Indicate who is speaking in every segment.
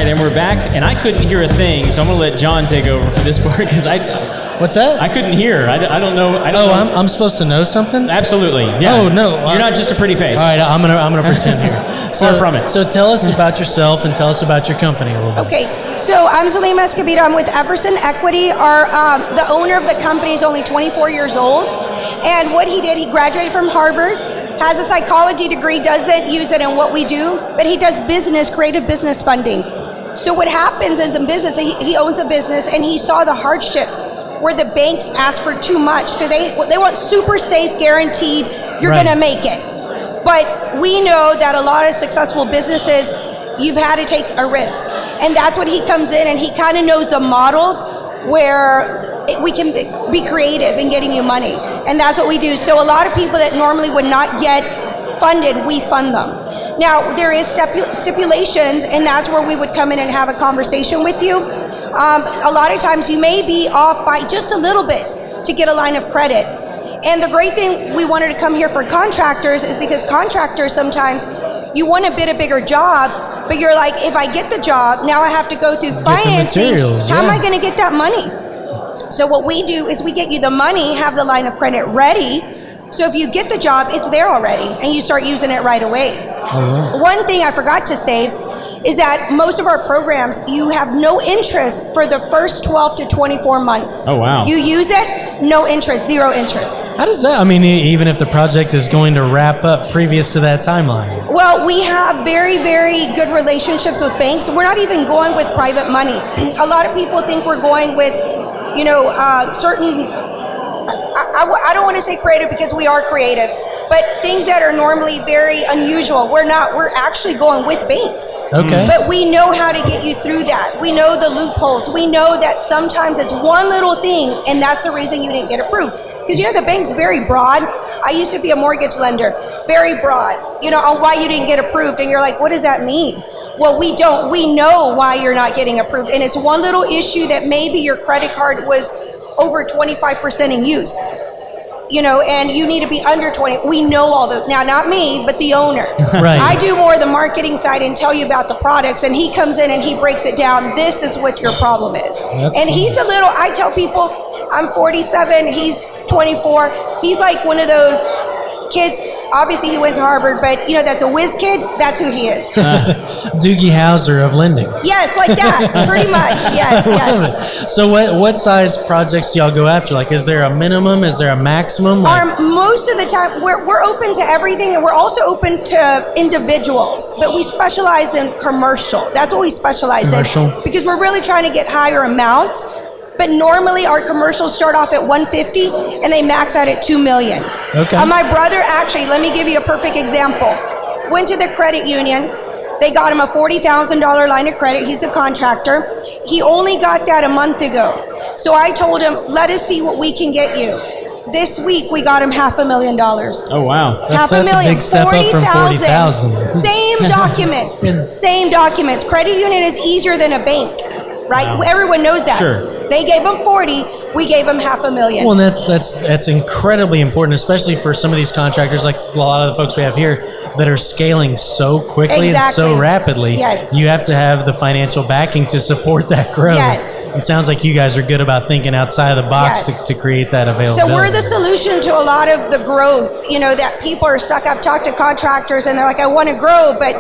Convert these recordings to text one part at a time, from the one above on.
Speaker 1: and we're back, and I couldn't hear a thing, so I'm going to let John take over for this part, because
Speaker 2: What's that?
Speaker 1: I couldn't hear. I don't know.
Speaker 2: I'm supposed to know something?
Speaker 1: Absolutely. Yeah.
Speaker 2: Oh, no.
Speaker 1: You're not just a pretty face.
Speaker 2: All right, I'm gonna pretend here.
Speaker 1: Far from it.
Speaker 2: So tell us about yourself and tell us about your company a little bit.
Speaker 3: Okay, so I'm Zalima Escobedo. I'm with Everson Equity. The owner of the company is only 24 years old. And what he did, he graduated from Harvard, has a psychology degree, doesn't use it in what we do, but he does creative business funding. So what happens is in business, he owns a business, and he saw the hardships where the banks ask for too much because they want super safe, guaranteed, you're
Speaker 2: Right.
Speaker 3: going to make it. But we know that a lot of successful businesses, you've had to take a risk. And that's when he comes in, and he kind of knows the models where we can be creative in getting you money. And that's what we do. So a lot of people that normally would not get funded, we fund them. Now, there is stipulations, and that's where we would come in and have a conversation with you. A lot of times you may be off by just a little bit to get a line of credit. And the great thing we wanted to come here for contractors is because contractors sometimes, you want to bid a bigger job, but you're like, if I get the job, now I have to go through financing. How am I going to get that money? So what we do is we get you the money, have the line of credit ready. So if you get the job, it's there already, and you start using it right away. One thing I forgot to say is that most of our programs, you have no interest for the first 12 to 24 months.
Speaker 1: Oh, wow.
Speaker 3: You use it, no interest, zero interest.
Speaker 2: How does that, I mean, even if the project is going to wrap up previous to that timeline?
Speaker 3: Well, we have very, very good relationships with banks. We're not even going with private money. A lot of people think we're going with, certain, I don't want to say creative because we are creative, but things that are normally very unusual, we're not. We're actually going with banks.
Speaker 2: Okay.
Speaker 3: But we know how to get you through that. We know the loopholes. We know that sometimes it's one little thing, and that's the reason you didn't get approved. Because the bank's very broad. I used to be a mortgage lender, very broad, on why you didn't get approved. And you're like, what does that mean? Well, we don't. We know why you're not getting approved. And it's one little issue that maybe your credit card was over 25% in use. And you need to be under 20. We know all those. Now, not me, but the owner.
Speaker 2: Right.
Speaker 3: I do more of the marketing side and tell you about the products, and he comes in and he breaks it down. This is what your problem is. He's a little, I tell people, I'm 47, he's 24. He's like one of those kids. Obviously, he went to Harvard, but that's a whiz kid. That's who he is.
Speaker 2: Doogie Howser of lending.
Speaker 3: Yes, like that, pretty much. Yes.
Speaker 2: So what size projects do y'all go after? Like, is there a minimum? Is there a maximum?
Speaker 3: Most of the time, we're open to everything, and we're also open to individuals, but we specialize in commercial. That's what we specialize in, because we're really trying to get higher amounts. But normally our commercials start off at 150 and they max out at 2 million.
Speaker 2: Okay.
Speaker 3: My brother, actually, let me give you a perfect example. Went to the credit union. They got him a $40,000 line of credit. He's a contractor. He only got that a month ago. So I told him, let us see what we can get you. This week we got him $500,000.
Speaker 1: Oh, wow.
Speaker 2: That's a big step up from 40,000.
Speaker 3: Same document. Same documents. Credit union is easier than a bank, right? Wow. Everyone knows that.
Speaker 1: Sure.
Speaker 3: They gave him 40, we gave him $500,000.
Speaker 2: Well, and that's incredibly important, especially for some of these contractors, like a lot of the folks we have here, that are scaling so quickly and so rapidly.
Speaker 3: Yes.
Speaker 2: You have to have the financial backing to support that growth.
Speaker 3: Yes.
Speaker 2: It sounds like you guys are good about thinking outside of the box to create that availability.
Speaker 3: So we're the solution to a lot of the growth, that people are stuck. I've talked to contractors and they're like, I want to grow, but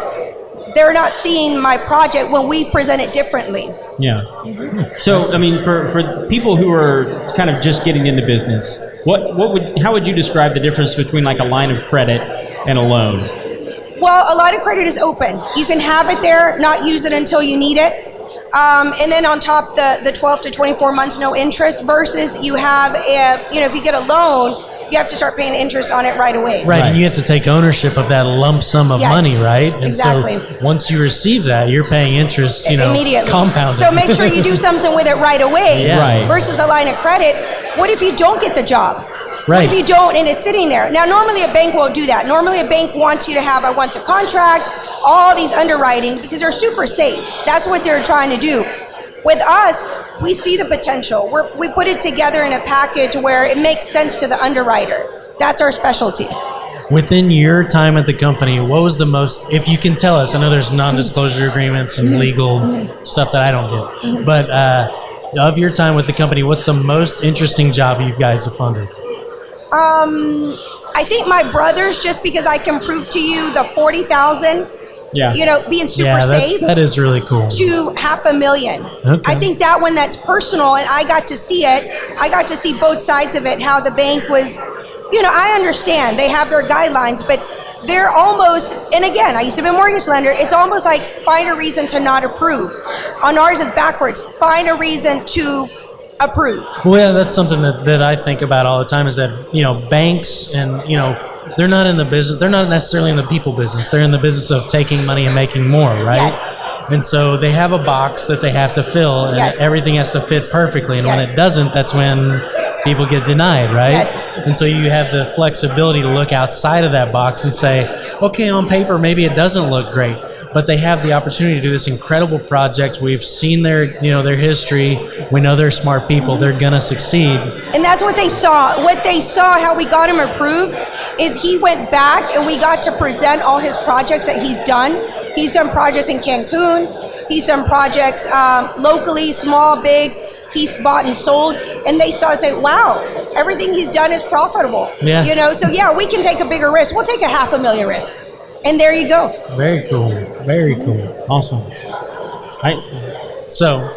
Speaker 3: they're not seeing my project when we present it differently.
Speaker 1: Yeah. So, I mean, for people who are kind of just getting into business, how would you describe the difference between like a line of credit and a loan?
Speaker 3: Well, a line of credit is open. You can have it there, not use it until you need it. And then on top, the 12 to 24 months, no interest, versus you have, if you get a loan, you have to start paying interest on it right away.
Speaker 2: Right, and you have to take ownership of that lump sum of money, right? And
Speaker 3: exactly.
Speaker 2: So once you receive that, you're paying interest,
Speaker 3: immediately.
Speaker 2: Compounded.
Speaker 3: So make sure you do something with it right away.
Speaker 2: Yeah. Right.
Speaker 3: Versus a line of credit. What if you don't get the job?
Speaker 2: Right.
Speaker 3: What if you don't and it's sitting there? Now, normally a bank won't do that. Normally a bank wants you to have, I want the contract, all these underwriting, because they're super safe. That's what they're trying to do. With us, we see the potential. We put it together in a package where it makes sense to the underwriter. That's our specialty.
Speaker 2: Within your time at the company, what was the most, if you can tell us, I know there's non-disclosure agreements and legal stuff that I don't get, but of your time with the company, what's the most interesting job you guys have funded?
Speaker 3: I think my brothers, just because I can prove to you the 40,000, being super safe.
Speaker 2: That is really cool.
Speaker 3: To $500,000.
Speaker 2: Okay.
Speaker 3: I think that one, that's personal, and I got to see it. I got to see both sides of it, how the bank was, I understand they have their guidelines, but they're almost, and again, I used to be a mortgage lender, it's almost like find a reason to not approve. On ours, it's backwards. Find a reason to approve.
Speaker 2: Well, yeah, that's something that I think about all the time is that, banks and, they're not in the business, they're not necessarily in the people business. They're in the business of taking money and making more, right?
Speaker 3: Yes.
Speaker 2: And so they have a box that they have to fill, and everything has to fit perfectly. And when it doesn't, that's when people get denied, right?
Speaker 3: Yes.
Speaker 2: And so you have the flexibility to look outside of that box and say, okay, on paper, maybe it doesn't look great, but they have the opportunity to do this incredible project. We've seen their history. We know they're smart people. They're going to succeed.
Speaker 3: And that's what they saw. What they saw, how we got him approved, is he went back and we got to present all his projects that he's done. He's done projects in Cancun. He's done projects locally, small, big. He's bought and sold. And they saw and say, wow, everything he's done is profitable.
Speaker 2: Yeah.
Speaker 3: So we can take a bigger risk. We'll take a $500,000 risk. And there you go.
Speaker 2: Very cool. Very cool.
Speaker 1: Awesome.
Speaker 2: So,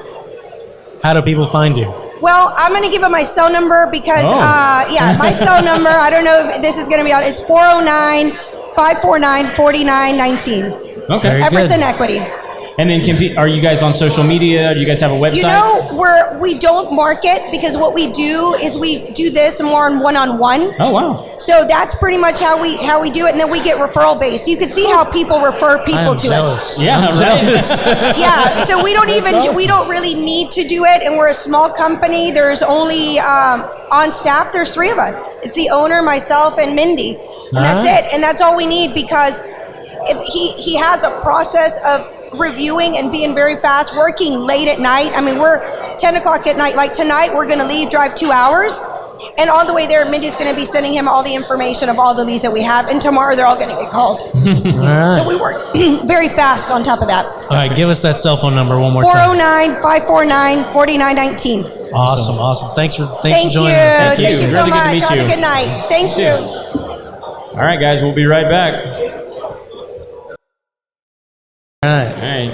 Speaker 2: how do people find you?
Speaker 3: Well, I'm going to give them my cell number because, my cell number, I don't know if this is going to be out. It's 409-549-4919.
Speaker 1: Okay.
Speaker 2: Very
Speaker 3: Everson
Speaker 2: good.
Speaker 3: Equity.
Speaker 1: And then are you guys on social media? Do you guys have a website?
Speaker 3: We don't market because what we do is we do this more on one-on-one.
Speaker 1: Oh, wow.
Speaker 3: So that's pretty much how we do it, and then we get referral based. You can see how people refer people to
Speaker 2: jealous.
Speaker 3: us.
Speaker 1: Yeah,
Speaker 2: I'm
Speaker 1: right.
Speaker 2: jealous.
Speaker 3: Yeah, so we don't
Speaker 2: awesome.
Speaker 3: we don't really need to do it, and we're a small company. There's only on staff, there's 3 of us. It's the owner, myself, and Mindy, and that's it. And that's all we need because he has a process of reviewing and being very fast, working late at night. I mean, we're 10 o'clock at night. Like tonight, we're going to leave, drive 2 hours. And on the way there, Mindy's going to be sending him all the information of all the leads that we have. And tomorrow, they're all going to get called.
Speaker 2: All right.
Speaker 3: So we work very fast on top of that.
Speaker 2: All right, give us that cell phone number one more time.
Speaker 3: 409-549-4919.
Speaker 2: Awesome. Thanks for joining us.
Speaker 3: Thank you
Speaker 1: Really
Speaker 3: so
Speaker 1: good to
Speaker 3: much.
Speaker 1: meet
Speaker 3: Have
Speaker 1: you.
Speaker 3: a good night. Thank you.
Speaker 1: All right, guys, we'll be right back.
Speaker 2: All right.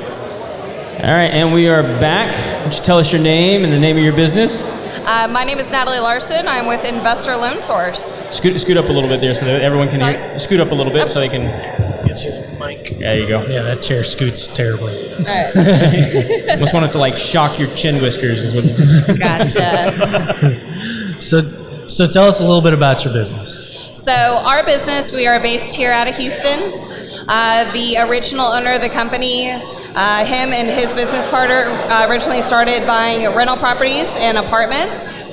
Speaker 1: All right, and we are back. Why don't you tell us your name and the name of your business?
Speaker 4: My name is Natalie Larson. I'm with Investor Loan Source.
Speaker 1: Scoot up a little bit there so that everyone can hear. Scoot up a little bit so they can
Speaker 2: Get you the mic.
Speaker 1: There you go.
Speaker 2: Yeah, that chair scoots terribly.
Speaker 4: All right.
Speaker 1: Must want it to like shock your chin whiskers is what
Speaker 4: Gotcha.
Speaker 2: So tell us a little bit about your business.
Speaker 4: So our business, we are based here out of Houston. The original owner of the company, him and his business partner originally started buying rental properties and apartments.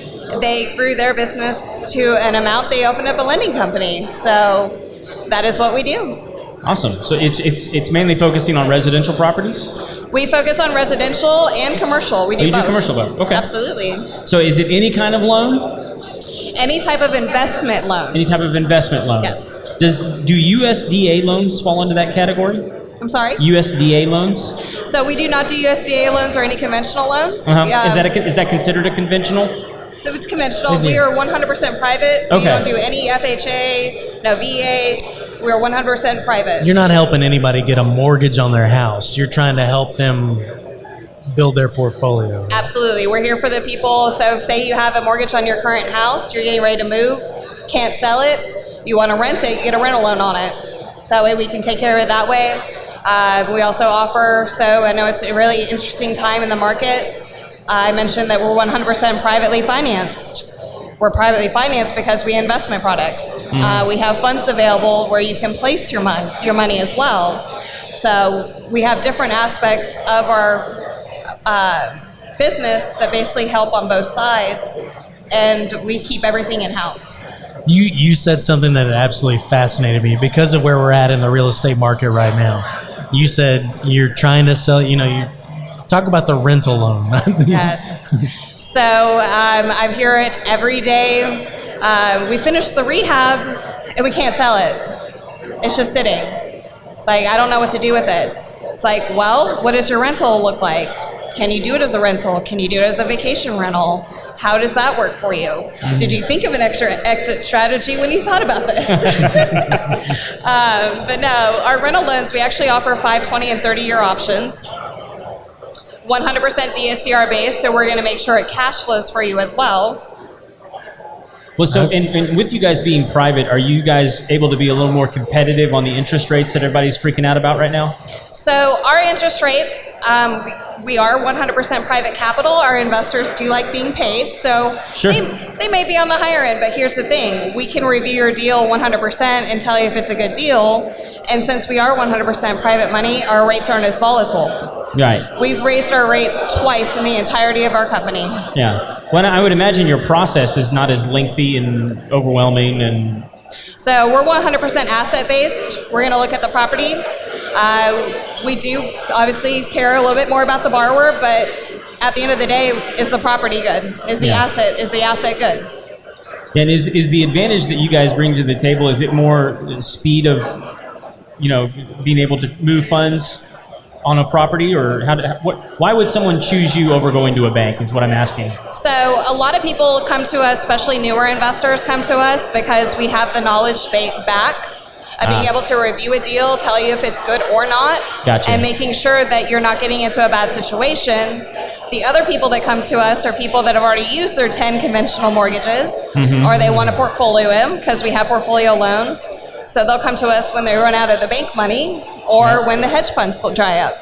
Speaker 4: They grew their business to an amount, they opened up a lending company. So that is what we do.
Speaker 1: Awesome. So it's mainly focusing on residential properties?
Speaker 4: We focus on residential and commercial. We do
Speaker 1: you
Speaker 4: both.
Speaker 1: do commercial both? Okay.
Speaker 4: Absolutely.
Speaker 1: So is it any kind of loan?
Speaker 4: Any type of investment loan.
Speaker 1: Any type of investment loan?
Speaker 4: Yes.
Speaker 1: Do USDA loans fall into that category?
Speaker 4: I'm sorry?
Speaker 1: USDA loans?
Speaker 4: So we do not do USDA loans or any conventional loans.
Speaker 1: Uh-huh. Is that considered a conventional?
Speaker 4: So it's conventional. We are 100% private.
Speaker 1: Okay.
Speaker 4: We don't do any FHA, no VA. We are 100% private.
Speaker 2: You're not helping anybody get a mortgage on their house. You're trying to help them build their portfolio.
Speaker 4: Absolutely. We're here for the people. So say you have a mortgage on your current house, you're getting ready to move, can't sell it, you want to rent it, you get a rental loan on it. That way we can take care of it that way. We also offer, so I know it's a really interesting time in the market. I mentioned that we're 100% privately financed. We're privately financed because we investment products. We have funds available where you can place your money as well. So we have different aspects of our business that basically help on both sides, and we keep everything in-house.
Speaker 2: You said something that absolutely fascinated me because of where we're at in the real estate market right now. You said you're trying to sell, you talk about the rental loan.
Speaker 4: Yes. So I hear it every day. We finished the rehab and we can't sell it. It's just sitting. It's like, I don't know what to do with it. It's like, well, what does your rental look like? Can you do it as a rental? Can you do it as a vacation rental? How does that work for you? Did you think of an extra exit strategy when you thought about this? But no, our rental loans, we actually offer 5, 20, and 30-year options. 100% DSCR based, so we're going to make sure it cash flows for you as well.
Speaker 1: Well, so and with you guys being private, are you guys able to be a little more competitive on the interest rates that everybody's freaking out about right now?
Speaker 4: So our interest rates, we are 100% private capital. Our investors do like being paid, so
Speaker 1: Sure.
Speaker 4: they may be on the higher end, but here's the thing. We can review your deal 100% and tell you if it's a good deal, and since we are 100% private money, our rates aren't as volatile.
Speaker 1: Right.
Speaker 4: We've raised our rates twice in the entirety of our company.
Speaker 1: Yeah. Well, I would imagine your process is not as lengthy and overwhelming and...
Speaker 4: So we're 100% asset-based. We're going to look at the property. We do obviously care a little bit more about the borrower, but at the end of the day, is the property good? Is the asset good?
Speaker 1: And is the advantage that you guys bring to the table, is it more speed of, being able to move funds on a property, or why would someone choose you over going to a bank is what I'm asking.
Speaker 4: So a lot of people come to us, especially newer investors come to us because we have the knowledge back of being able to review a deal, tell you if it's good or not,
Speaker 1: Gotcha.
Speaker 4: and making sure that you're not getting into a bad situation. The other people that come to us are people that have already used their 10 conventional mortgages, or they want to portfolio them because we have portfolio loans. So they'll come to us when they run out of the bank money or when the hedge funds dry up.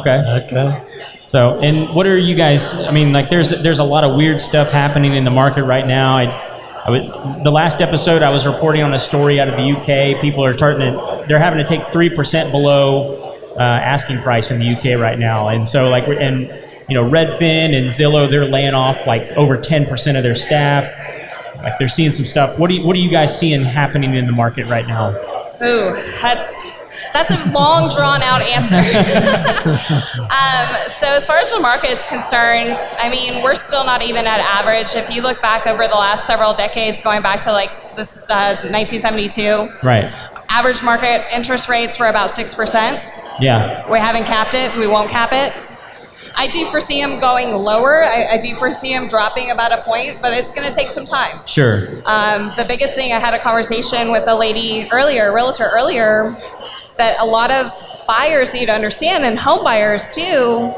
Speaker 2: Okay.
Speaker 1: So, and what are you guys, there's a lot of weird stuff happening in the market right now. The last episode I was reporting on a story out of the UK. People are they're having to take 3% below asking price in the UK right now. And so Redfin and Zillow, they're laying off like over 10% of their staff. Like they're seeing some stuff. What are you guys seeing happening in the market right now?
Speaker 4: Ooh, that's a long, drawn-out answer. So as far as the market's concerned, we're still not even at average. If you look back over the last several decades, going back to like this 1972,
Speaker 1: right?
Speaker 4: Average market interest rates were about 6%.
Speaker 1: Yeah.
Speaker 4: We haven't capped it. We won't cap it. I do foresee them going lower. I do foresee them dropping about a point, but it's going to take some time.
Speaker 1: Sure.
Speaker 4: The biggest thing, I had a conversation with a realtor earlier, that a lot of buyers need to understand, and home buyers too,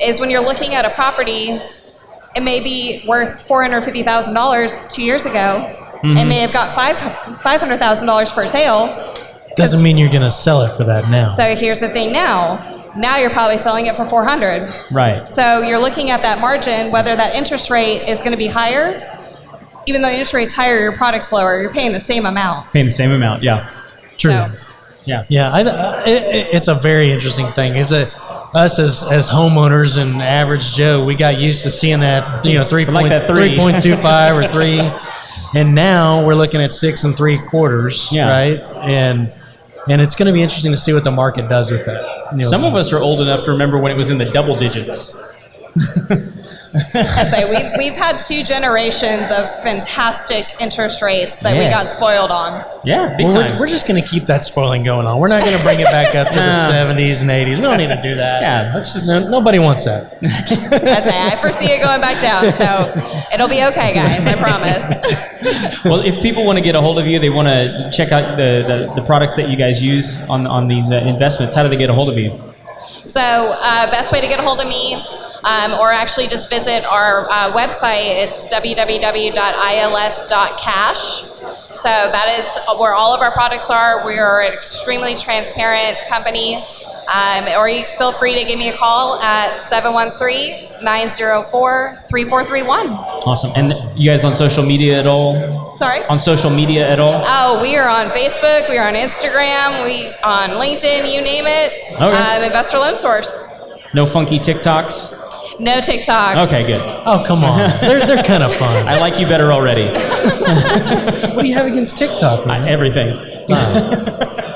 Speaker 4: is when you're looking at a property, it may be worth $450,000 2 years ago, and may have got $500,000 for a sale.
Speaker 2: Doesn't mean you're going to sell it for that now.
Speaker 4: So here's the thing now. Now you're probably selling it for $400,000.
Speaker 1: Right.
Speaker 4: So you're looking at that margin, whether that interest rate is going to be higher. Even though the interest rate's higher, your product's lower. You're paying the same amount.
Speaker 1: Yeah.
Speaker 2: True.
Speaker 4: So,
Speaker 1: Yeah.
Speaker 2: It's a very interesting thing. Us as homeowners and average Joe, we got used to seeing that 3.25 or 3, and now we're looking at 6 3/4.
Speaker 1: Yeah.
Speaker 2: Right. And it's going to be interesting to see what the market does with that.
Speaker 1: Some of us are old enough to remember when it was in the double digits.
Speaker 4: I say we've had 2 generations of fantastic interest rates that we got spoiled on.
Speaker 1: Yeah, big time.
Speaker 2: We're just going to keep that spoiling going on. We're not going to bring it back up to the 70s and 80s. We don't need to do that.
Speaker 1: Yeah, that's just
Speaker 2: nobody wants that.
Speaker 4: I foresee it going back down, so it'll be okay, guys. I promise.
Speaker 1: Well, if people want to get a hold of you, they want to check out the products that you guys use on these investments, how do they get a hold of you?
Speaker 4: So best way to get a hold of me, or actually just visit our website. It's www.ils.cash. So that is where all of our products are. We are an extremely transparent company. Or you feel free to give me a call at 713-904-3431.
Speaker 1: Awesome. And you guys on social media at all?
Speaker 4: Sorry?
Speaker 1: On social media at all?
Speaker 4: Oh, we are on Facebook, we are on Instagram, we on LinkedIn, you name it.
Speaker 1: Okay.
Speaker 4: Investor Loan Source.
Speaker 1: No funky TikToks?
Speaker 4: No TikToks.
Speaker 1: Okay, good.
Speaker 2: Oh, come on. They're kind of fun.
Speaker 1: I like you better already.
Speaker 2: What do you have against TikTok, man?
Speaker 1: Everything.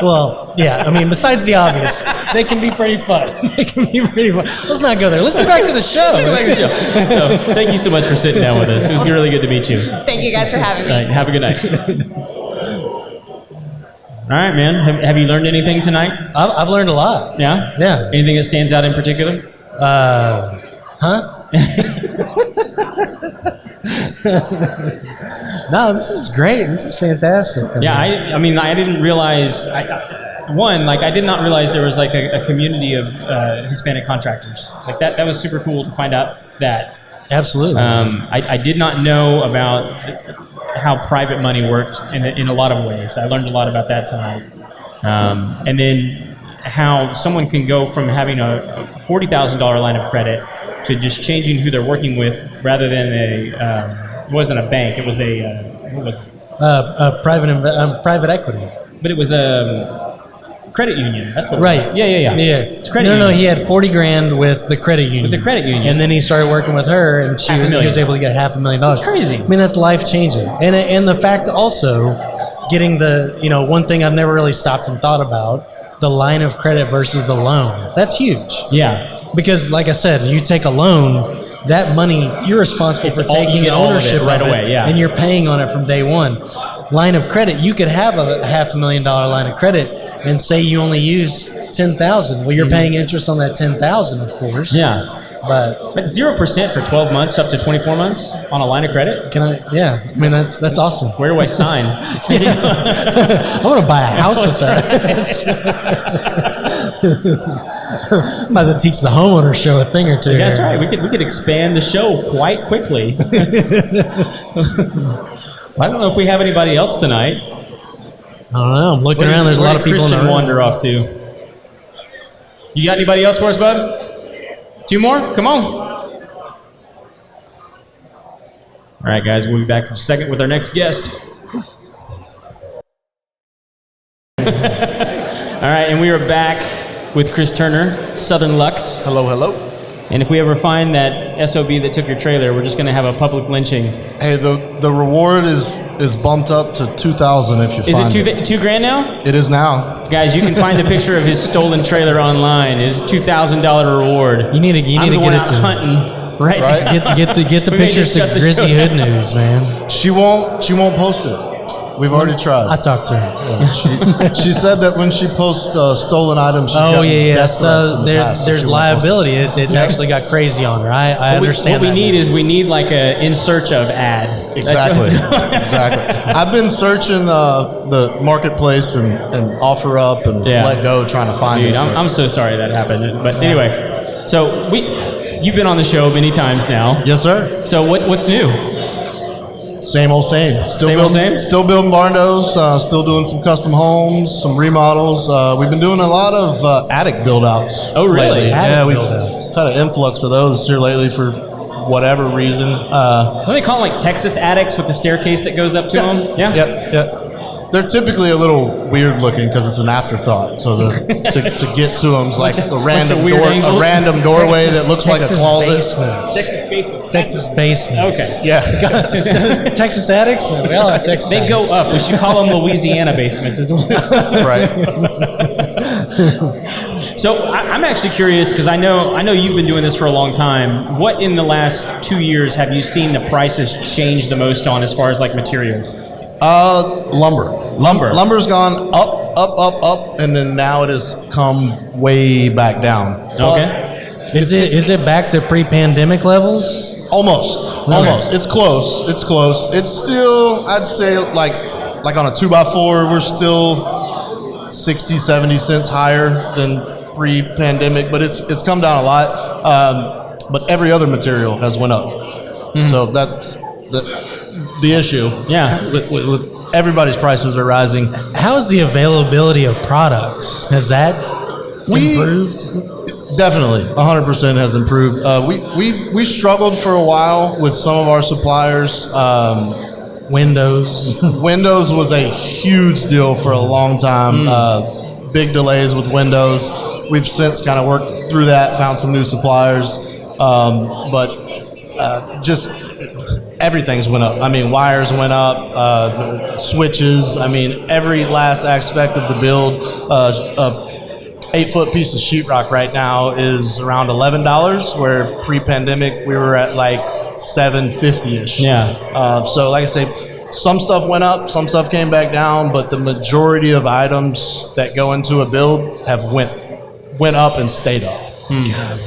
Speaker 2: Well, yeah, besides the obvious, they can be pretty fun. Let's not go there. Let's get back to the show.
Speaker 1: So, thank you so much for sitting down with us. It was really good to meet you.
Speaker 4: Thank you guys for having me.
Speaker 1: All right, have a good night. All right, man. Have you learned anything tonight?
Speaker 2: I've learned a lot.
Speaker 1: Yeah?
Speaker 2: Yeah.
Speaker 1: Anything that stands out in particular?
Speaker 2: No, this is great. This is fantastic.
Speaker 1: Yeah, I mean, I didn't realize. I did not realize there was like a community of Hispanic contractors. Like that was super cool to find out that.
Speaker 2: Absolutely.
Speaker 1: I did not know about how private money worked in a lot of ways. I learned a lot about that tonight. And then how someone can go from having a $40,000 line of credit to just changing who they're working with rather than it wasn't a bank. It was what was it?
Speaker 2: Private equity.
Speaker 1: But it was a credit union. That's what.
Speaker 2: Right.
Speaker 1: It was. Yeah. It's credit
Speaker 2: No,
Speaker 1: union.
Speaker 2: he had $40,000 with the credit union.
Speaker 1: With the credit union.
Speaker 2: And then he started working with her, and he was able to get $500,000.
Speaker 1: That's crazy.
Speaker 2: I mean, that's life changing. And the fact also, getting one thing I've never really stopped and thought about, the line of credit versus the loan. That's huge.
Speaker 1: Yeah.
Speaker 2: Because, like I said, you take a loan, that money, you're responsible for taking ownership
Speaker 1: right
Speaker 2: of it,
Speaker 1: away, yeah.
Speaker 2: and you're paying on it from day one. Line of credit, you could have a $500,000 line of credit and say you only use $10,000. Well, you're paying interest on that $10,000, of course.
Speaker 1: Yeah.
Speaker 2: But
Speaker 1: 0% for 12 months up to 24 months on a line of credit?
Speaker 2: I mean, that's awesome.
Speaker 1: Where do I sign?
Speaker 2: I want to buy a house with that. I'm about to teach the homeowner show a thing or two.
Speaker 1: That's
Speaker 2: here.
Speaker 1: right. We could expand the show quite quickly. I don't know if we have anybody else tonight.
Speaker 2: I don't know. I'm looking around. There's a lot of people.
Speaker 1: Christian wander off to. You got anybody else for us, bud? 2 more? Come on. All right, guys. We'll be back in a second with our next guest. All right, and we are back with Chris Turner, Southern Lux.
Speaker 5: Hello, hello.
Speaker 1: And if we ever find that SOB that took your trailer, we're just going to have a public lynching.
Speaker 5: Hey, the reward is bumped up to $2,000 if you find it.
Speaker 1: Is it $2,000 now?
Speaker 5: It is now.
Speaker 1: Guys, you can find a picture of his stolen trailer online. His $2,000 reward.
Speaker 2: You need to
Speaker 1: I'm the
Speaker 2: get
Speaker 1: one
Speaker 2: it
Speaker 1: out
Speaker 2: to
Speaker 1: hunting. Right.
Speaker 2: Get the
Speaker 1: We may
Speaker 2: pictures
Speaker 1: just
Speaker 2: to
Speaker 1: shut the
Speaker 2: Grizzy
Speaker 1: show
Speaker 2: Hood
Speaker 1: down.
Speaker 2: News, man.
Speaker 5: She won't post it. We've already tried.
Speaker 2: I talked to her.
Speaker 5: Yeah, she said that when she posts stolen items, she's gotten death threats in the past, so
Speaker 2: There's
Speaker 5: she won't post
Speaker 2: liability. It actually got crazy on her. I understand.
Speaker 1: What we need like a in search of ad.
Speaker 5: Exactly. Exactly. I've been searching the marketplace and offer up and let go, trying to find
Speaker 1: Dude,
Speaker 5: it.
Speaker 1: I'm so sorry that happened. But anyway, so you've been on the show many times now.
Speaker 5: Yes, sir.
Speaker 1: So what's new?
Speaker 5: Same old same. Still building barndos, still doing some custom homes, some remodels. We've been doing a lot of attic build-outs.
Speaker 1: Oh, really?
Speaker 5: Lately.
Speaker 2: Attic
Speaker 5: We've
Speaker 2: build-outs.
Speaker 5: had an influx of those here lately for whatever reason.
Speaker 1: What do they call them, like Texas attics with the staircase that goes up to them? Yeah?
Speaker 5: Yep. They're typically a little weird looking because it's an afterthought. So to get to them is like a random doorway that looks like a closet.
Speaker 1: Texas basements. Okay.
Speaker 5: Yeah.
Speaker 2: Texas attics? No, we all have Texas
Speaker 1: They
Speaker 2: attics.
Speaker 1: go up. We should call them Louisiana basements as well.
Speaker 5: Right.
Speaker 1: So I'm actually curious because I know you've been doing this for a long time. What in the last 2 years have you seen the prices change the most on as far as like material?
Speaker 5: Lumber. Lumber's gone up, and then now it has come way back down.
Speaker 1: Okay.
Speaker 2: Is it back to pre-pandemic levels?
Speaker 5: Almost. It's close. It's still, I'd say, like on a 2x4, we're still 60, 70 cents higher than pre-pandemic, but it's come down a lot. But every other material has went up. Mm-hmm. So that's the issue.
Speaker 1: Yeah.
Speaker 5: With everybody's prices are rising.
Speaker 2: How's the availability of products? Has that improved?
Speaker 5: Definitely, 100% has improved. We struggled for a while with some of our suppliers.
Speaker 2: Windows.
Speaker 5: Windows was a huge deal for a long time. Big delays with Windows. We've since kind of worked through that, found some new suppliers, but just everything's went up. I mean, wires went up, the switches. I mean, every last aspect of the build. 8-foot piece of sheetrock right now is around $11, where pre-pandemic we were at like $7.50ish.
Speaker 1: Yeah.
Speaker 5: So, like I say, some stuff went up, some stuff came back down, but the majority of items that go into a build have went up and stayed up.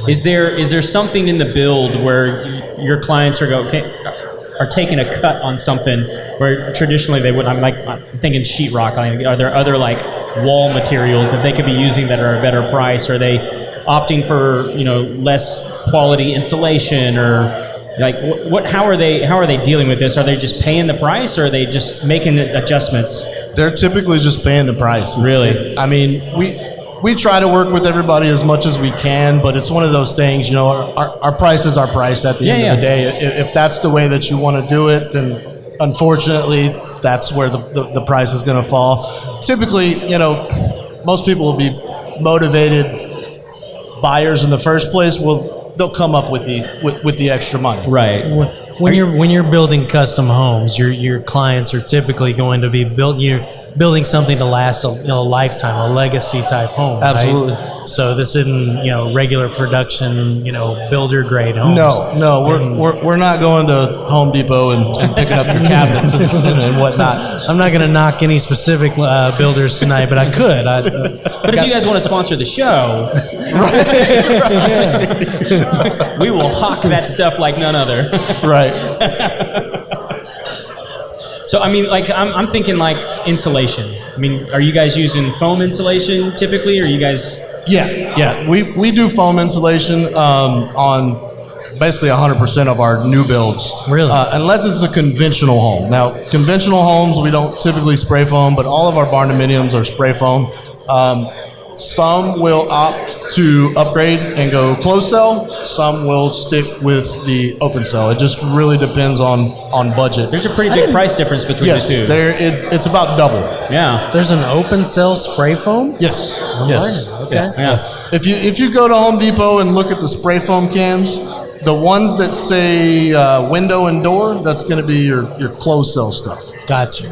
Speaker 1: Is there something in the build where your clients are taking a cut on something where traditionally they wouldn't? I'm thinking sheetrock. Are there other like wall materials that they could be using that are a better price? Are they opting for less quality insulation, or like what? How are they dealing with this? Are they just paying the price, or are they just making adjustments?
Speaker 5: They're typically just paying the price.
Speaker 1: Really?
Speaker 5: I mean, we try to work with everybody as much as we can, but it's one of those things, our price is our price at the end of the day. If that's the way that you want to do it, then unfortunately, that's where the price is going to fall. Typically, most people will be motivated buyers in the first place. They'll come up with the extra money.
Speaker 1: Right.
Speaker 2: When you're building custom homes, your clients are typically going to be you're building something to last a lifetime, a legacy type home.
Speaker 5: Absolutely.
Speaker 2: Right? So this isn't regular production, builder grade homes.
Speaker 5: No, we're not going to Home Depot and picking up your cabinets and whatnot.
Speaker 2: I'm not going to knock any specific builders tonight, but I could.
Speaker 1: But if you guys want to sponsor the show, we will hawk that stuff like none other.
Speaker 5: Right.
Speaker 1: So I mean, like I'm thinking like insulation. I mean, are you guys using foam insulation typically, or you guys?
Speaker 5: Yeah. We do foam insulation on basically 100% of our new builds.
Speaker 2: Really?
Speaker 5: Unless it's a conventional home. Now, conventional homes we don't typically spray foam, but all of our barn dominiums are spray foam. Some will opt to upgrade and go closed cell. Some will stick with the open cell. It just really depends on budget.
Speaker 1: There's a pretty big price difference between the two.
Speaker 5: It's about double.
Speaker 1: Yeah.
Speaker 2: There's an open cell spray foam?
Speaker 5: Yes.
Speaker 2: I'm learning. Okay.
Speaker 1: Yeah.
Speaker 5: If you go to Home Depot and look at the spray foam cans, the ones that say window and door, that's going to be your closed cell stuff.
Speaker 2: Gotcha.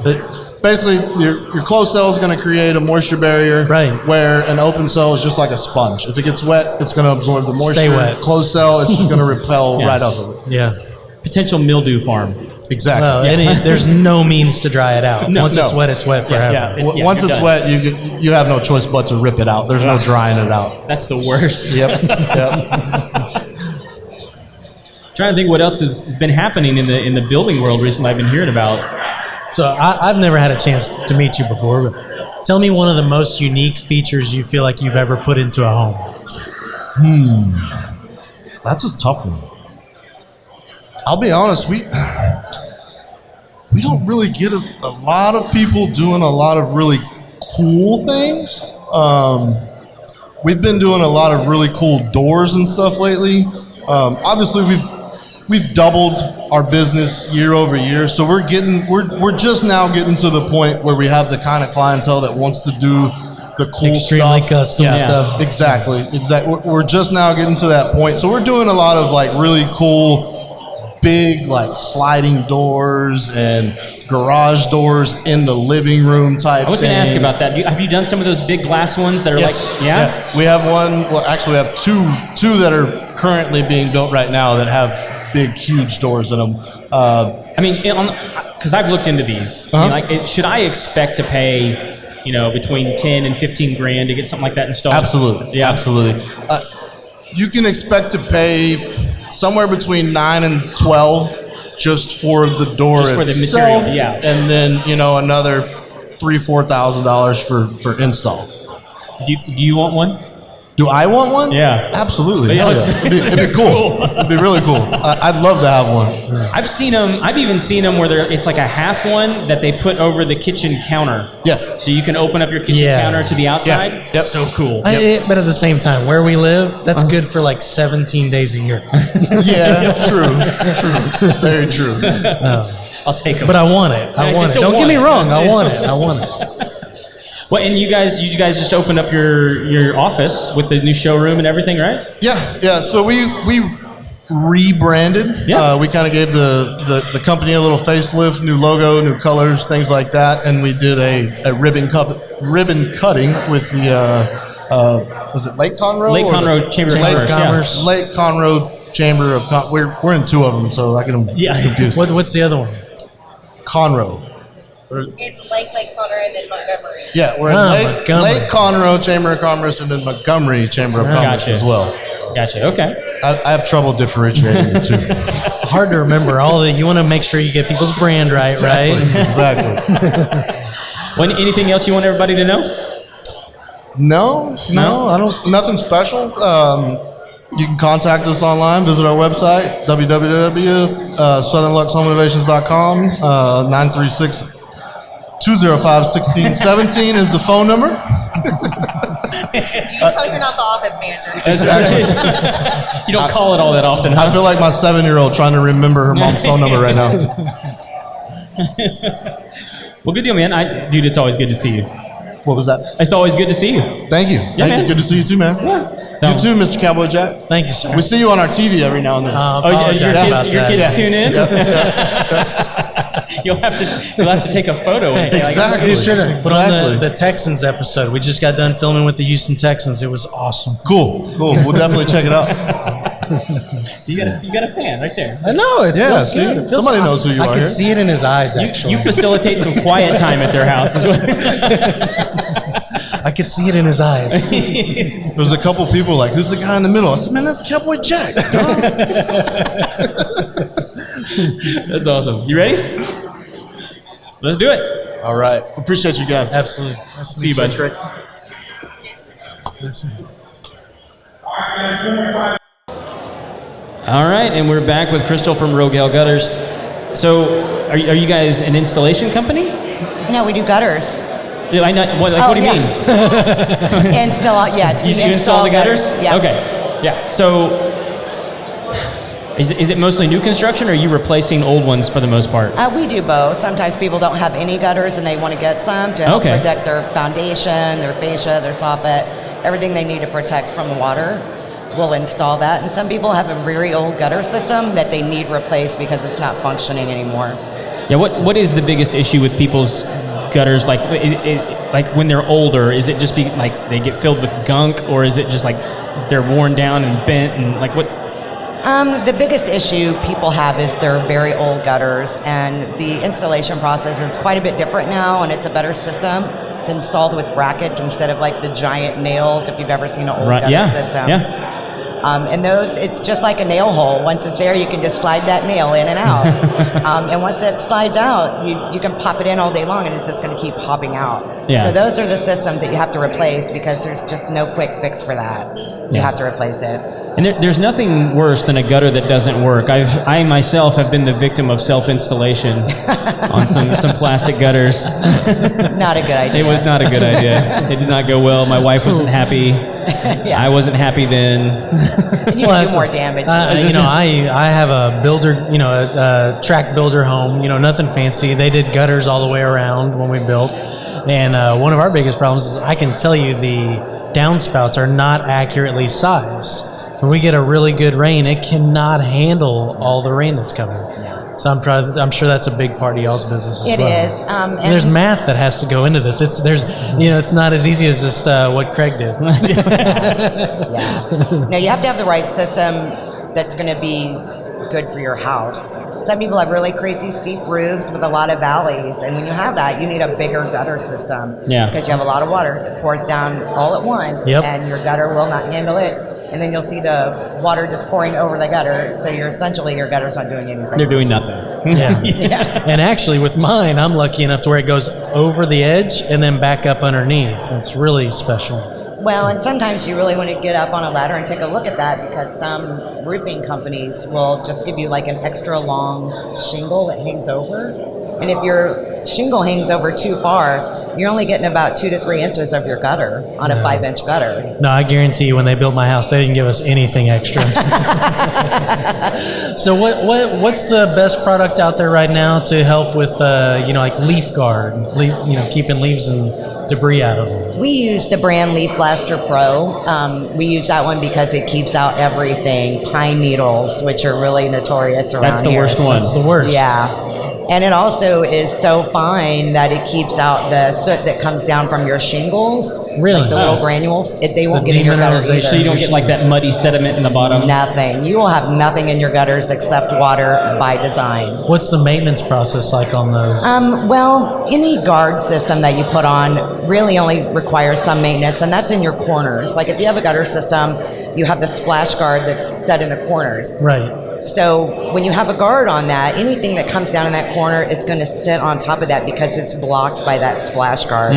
Speaker 5: Basically, your closed cell is going to create a moisture barrier,
Speaker 2: right?
Speaker 5: Where an open cell is just like a sponge. If it gets wet, it's going to absorb the moisture.
Speaker 2: Stay wet.
Speaker 5: Closed cell, it's just going to repel right off of it.
Speaker 2: Yeah.
Speaker 1: Potential mildew farm.
Speaker 5: Exactly.
Speaker 2: Well, there's no means to dry it out. Once it's wet forever.
Speaker 5: Yeah. Once it's wet, you have no choice but to rip it out. There's no drying it out.
Speaker 1: That's the worst.
Speaker 5: Yep.
Speaker 1: Trying to think what else has been happening in the building world recently. I've been hearing about.
Speaker 2: So I've never had a chance to meet you before, but tell me one of the most unique features you feel like you've ever put into a home.
Speaker 5: That's a tough one. I'll be honest, we don't really get a lot of people doing a lot of really cool things. We've been doing a lot of really cool doors and stuff lately. Obviously, we've doubled our business year over year, so we're just now getting to the point where we have the kind of clientele that wants to do the cool
Speaker 2: extremely
Speaker 5: stuff.
Speaker 2: custom stuff.
Speaker 5: Exactly. We're just now getting to that point, so we're doing a lot of like really cool, big like sliding doors and garage doors in the living room type.
Speaker 1: I was going to ask about that. Have you done some of those big glass ones that are
Speaker 5: yes.
Speaker 1: like? Yeah.
Speaker 5: We have one. Well, actually, we have two that are currently being built right now that have big, huge doors in them.
Speaker 1: I mean, because I've looked into these. I mean, should I expect to pay, between 10 and 15 grand to get something like that installed?
Speaker 5: Absolutely.
Speaker 1: Yeah.
Speaker 5: Absolutely. You can expect to pay somewhere between 9 and 12 just for the door
Speaker 1: Just for the
Speaker 5: itself,
Speaker 1: material, yeah.
Speaker 5: and then another $3,000-4,000 for install.
Speaker 1: Do you want one?
Speaker 5: Do I want one?
Speaker 1: Yeah.
Speaker 5: Absolutely.
Speaker 1: Yeah,
Speaker 5: Hell yeah. It'd be cool. It'd be really cool. I'd love to have one.
Speaker 1: I've seen them. I've even seen them where it's like a half one that they put over the kitchen counter.
Speaker 5: Yeah.
Speaker 1: So you can open up your kitchen counter to the outside.
Speaker 5: Yeah. Yep.
Speaker 1: So cool.
Speaker 2: But at the same time, where we live, that's good for like 17 days a year.
Speaker 5: Yeah. True. Very true.
Speaker 1: I'll take them.
Speaker 2: But I want it. I want it. Don't get me wrong. I want it. I want it.
Speaker 1: Well, and you guys just opened up your office with the new showroom and everything, right?
Speaker 5: Yeah. So we rebranded.
Speaker 1: Yeah.
Speaker 5: We kind of gave the company a little facelift, new logo, new colors, things like that, and we did a ribbon cutting with the was it Lake Conroe?
Speaker 1: Lake Conroe Chamber of Commerce.
Speaker 5: Lake Conroe Chamber of Commerce. We're in two of them, so I get them confused.
Speaker 2: What's the other one?
Speaker 5: Conroe.
Speaker 6: It's Lake Conroe and then Montgomery.
Speaker 5: Yeah, we're in Lake Conroe Chamber of Commerce and then Montgomery Chamber of Commerce as well.
Speaker 1: Gotcha. Okay.
Speaker 5: I have trouble differentiating the two.
Speaker 2: It's hard to remember all that. You want to make sure you get people's brand right,
Speaker 5: Exactly.
Speaker 2: right?
Speaker 5: Exactly.
Speaker 1: Anything else you want everybody to know?
Speaker 5: No, I don't. Nothing special. You can contact us online. Visit our website, www.southernluxhomeinnovations.com. 936-205-1617 is the phone number.
Speaker 6: You can tell you're not the office manager.
Speaker 1: That's right. You don't call it all that often, huh?
Speaker 5: I feel like my 7-year-old trying to remember her mom's phone number right now.
Speaker 1: Well, good deal, man. Dude, it's always good to see you.
Speaker 5: What was that?
Speaker 1: It's always good to see you.
Speaker 5: Thank you.
Speaker 1: Yeah, man.
Speaker 5: You. Good to see you too, man.
Speaker 1: Yeah.
Speaker 5: You too, Mr. Cowboy Jack.
Speaker 2: Thank you, sir.
Speaker 5: We see you on our TV every now and then.
Speaker 1: Your kids tune in? You'll have to take a photo and say,
Speaker 5: Exactly.
Speaker 2: You should have put on
Speaker 5: Exactly.
Speaker 2: the Texans episode. We just got done filming with the Houston Texans. It was awesome.
Speaker 5: Cool. We'll definitely check it out.
Speaker 1: So you got a fan right there.
Speaker 2: I know. It feels
Speaker 5: see?
Speaker 2: good. It feels
Speaker 5: Somebody knows who you
Speaker 2: I
Speaker 5: are
Speaker 2: could
Speaker 5: here.
Speaker 2: see it in his eyes, actually.
Speaker 1: You facilitate some quiet time at their house as well.
Speaker 2: I could see it in his eyes.
Speaker 5: There was a couple people like, who's the guy in the middle? I said, man, that's Cowboy Jack.
Speaker 1: That's awesome. You ready? Let's do it.
Speaker 5: All right. Appreciate you guys.
Speaker 2: Absolutely. Nice to
Speaker 1: See you,
Speaker 2: meet
Speaker 1: bud.
Speaker 2: Nice to meet you.
Speaker 1: All right, and we're back with Crystal from Rogel Gutters. So, are you guys an installation company?
Speaker 3: No, we do gutters.
Speaker 1: Yeah, what do you mean?
Speaker 3: It's
Speaker 1: You install the gutters?
Speaker 3: Yeah.
Speaker 1: Okay. Yeah. So, is it mostly new construction, or are you replacing old ones for the most part?
Speaker 3: We do both. Sometimes people don't have any gutters and they want to get some to help
Speaker 1: Okay.
Speaker 3: protect their foundation, their fascia, their soffit, everything they need to protect from water. We'll install that. And some people have a very old gutter system that they need replaced because it's not functioning anymore.
Speaker 1: Yeah. What is the biggest issue with people's gutters? Like, like when they're older, is it just like they get filled with gunk, or is it just like they're worn down and bent, and like what?
Speaker 3: The biggest issue people have is their very old gutters, and the installation process is quite a bit different now, and it's a better system. It's installed with brackets instead of like the giant nails, if you've ever seen an old gutter system.
Speaker 1: Yeah.
Speaker 3: And those, it's just like a nail hole. Once it's there, you can just slide that nail in and out. And once it slides out, you can pop it in all day long, and it's just going to keep popping out.
Speaker 1: Yeah.
Speaker 3: So those are the systems that you have to replace because there's just no quick fix for that. You have to replace it.
Speaker 1: And there's nothing worse than a gutter that doesn't work. I myself have been the victim of self-installation on some plastic gutters.
Speaker 3: Not a good idea.
Speaker 1: It was not a good idea. It did not go well. My wife wasn't happy.
Speaker 3: Yeah.
Speaker 1: I wasn't happy then.
Speaker 3: And you can do more damage.
Speaker 2: I have a builder, a track builder home, nothing fancy. They did gutters all the way around when we built. And one of our biggest problems is I can tell you the downspouts are not accurately sized. So when we get a really good rain, it cannot handle all the rain that's coming. So I'm sure that's a big part of y'all's business as
Speaker 3: It
Speaker 2: well.
Speaker 3: is.
Speaker 2: And there's math that has to go into this. It's not as easy as just what Craig did.
Speaker 3: Yeah. No, you have to have the right system that's going to be good for your house. Some people have really crazy steep roofs with a lot of valleys, and when you have that, you need a bigger gutter system.
Speaker 1: Yeah.
Speaker 3: Because you have a lot of water that pours down all at once, and your gutter will not handle it. And then you'll see the water just pouring over the gutter. So your gutter's not doing anything.
Speaker 1: They're doing nothing.
Speaker 2: Yeah. And actually, with mine, I'm lucky enough to where it goes over the edge and then back up underneath. It's really special.
Speaker 3: Well, and sometimes you really want to get up on a ladder and take a look at that because some roofing companies will just give you like an extra long shingle that hangs over. And if your shingle hangs over too far, you're only getting about 2 to 3 inches of your gutter on a 5-inch gutter.
Speaker 2: No, I guarantee you when they built my house, they didn't give us anything extra. So what's the best product out there right now to help with, like leaf guard, keeping leaves and debris out of them?
Speaker 3: We use the brand Leaf Blaster Pro. We use that one because it keeps out everything. Pine needles, which are really notorious around here.
Speaker 1: That's the worst one.
Speaker 2: That's the worst.
Speaker 3: Yeah.
Speaker 6: And it also is so fine that it keeps out the soot that comes down from your shingles.
Speaker 2: Really?
Speaker 6: Like the little granules. They won't
Speaker 2: The
Speaker 6: get in your gutters
Speaker 2: demineralization.
Speaker 6: either.
Speaker 1: So you don't get like that muddy sediment in the bottom.
Speaker 6: Nothing. You will have nothing in your gutters except water by design.
Speaker 2: What's the maintenance process like on those?
Speaker 6: Well, any guard system that you put on really only requires some maintenance, and that's in your corners. Like if you have a gutter system, you have the splash guard that's set in the corners.
Speaker 2: Right.
Speaker 6: So when you have a guard on that, anything that comes down in that corner is going to sit on top of that because it's blocked by that splash guard.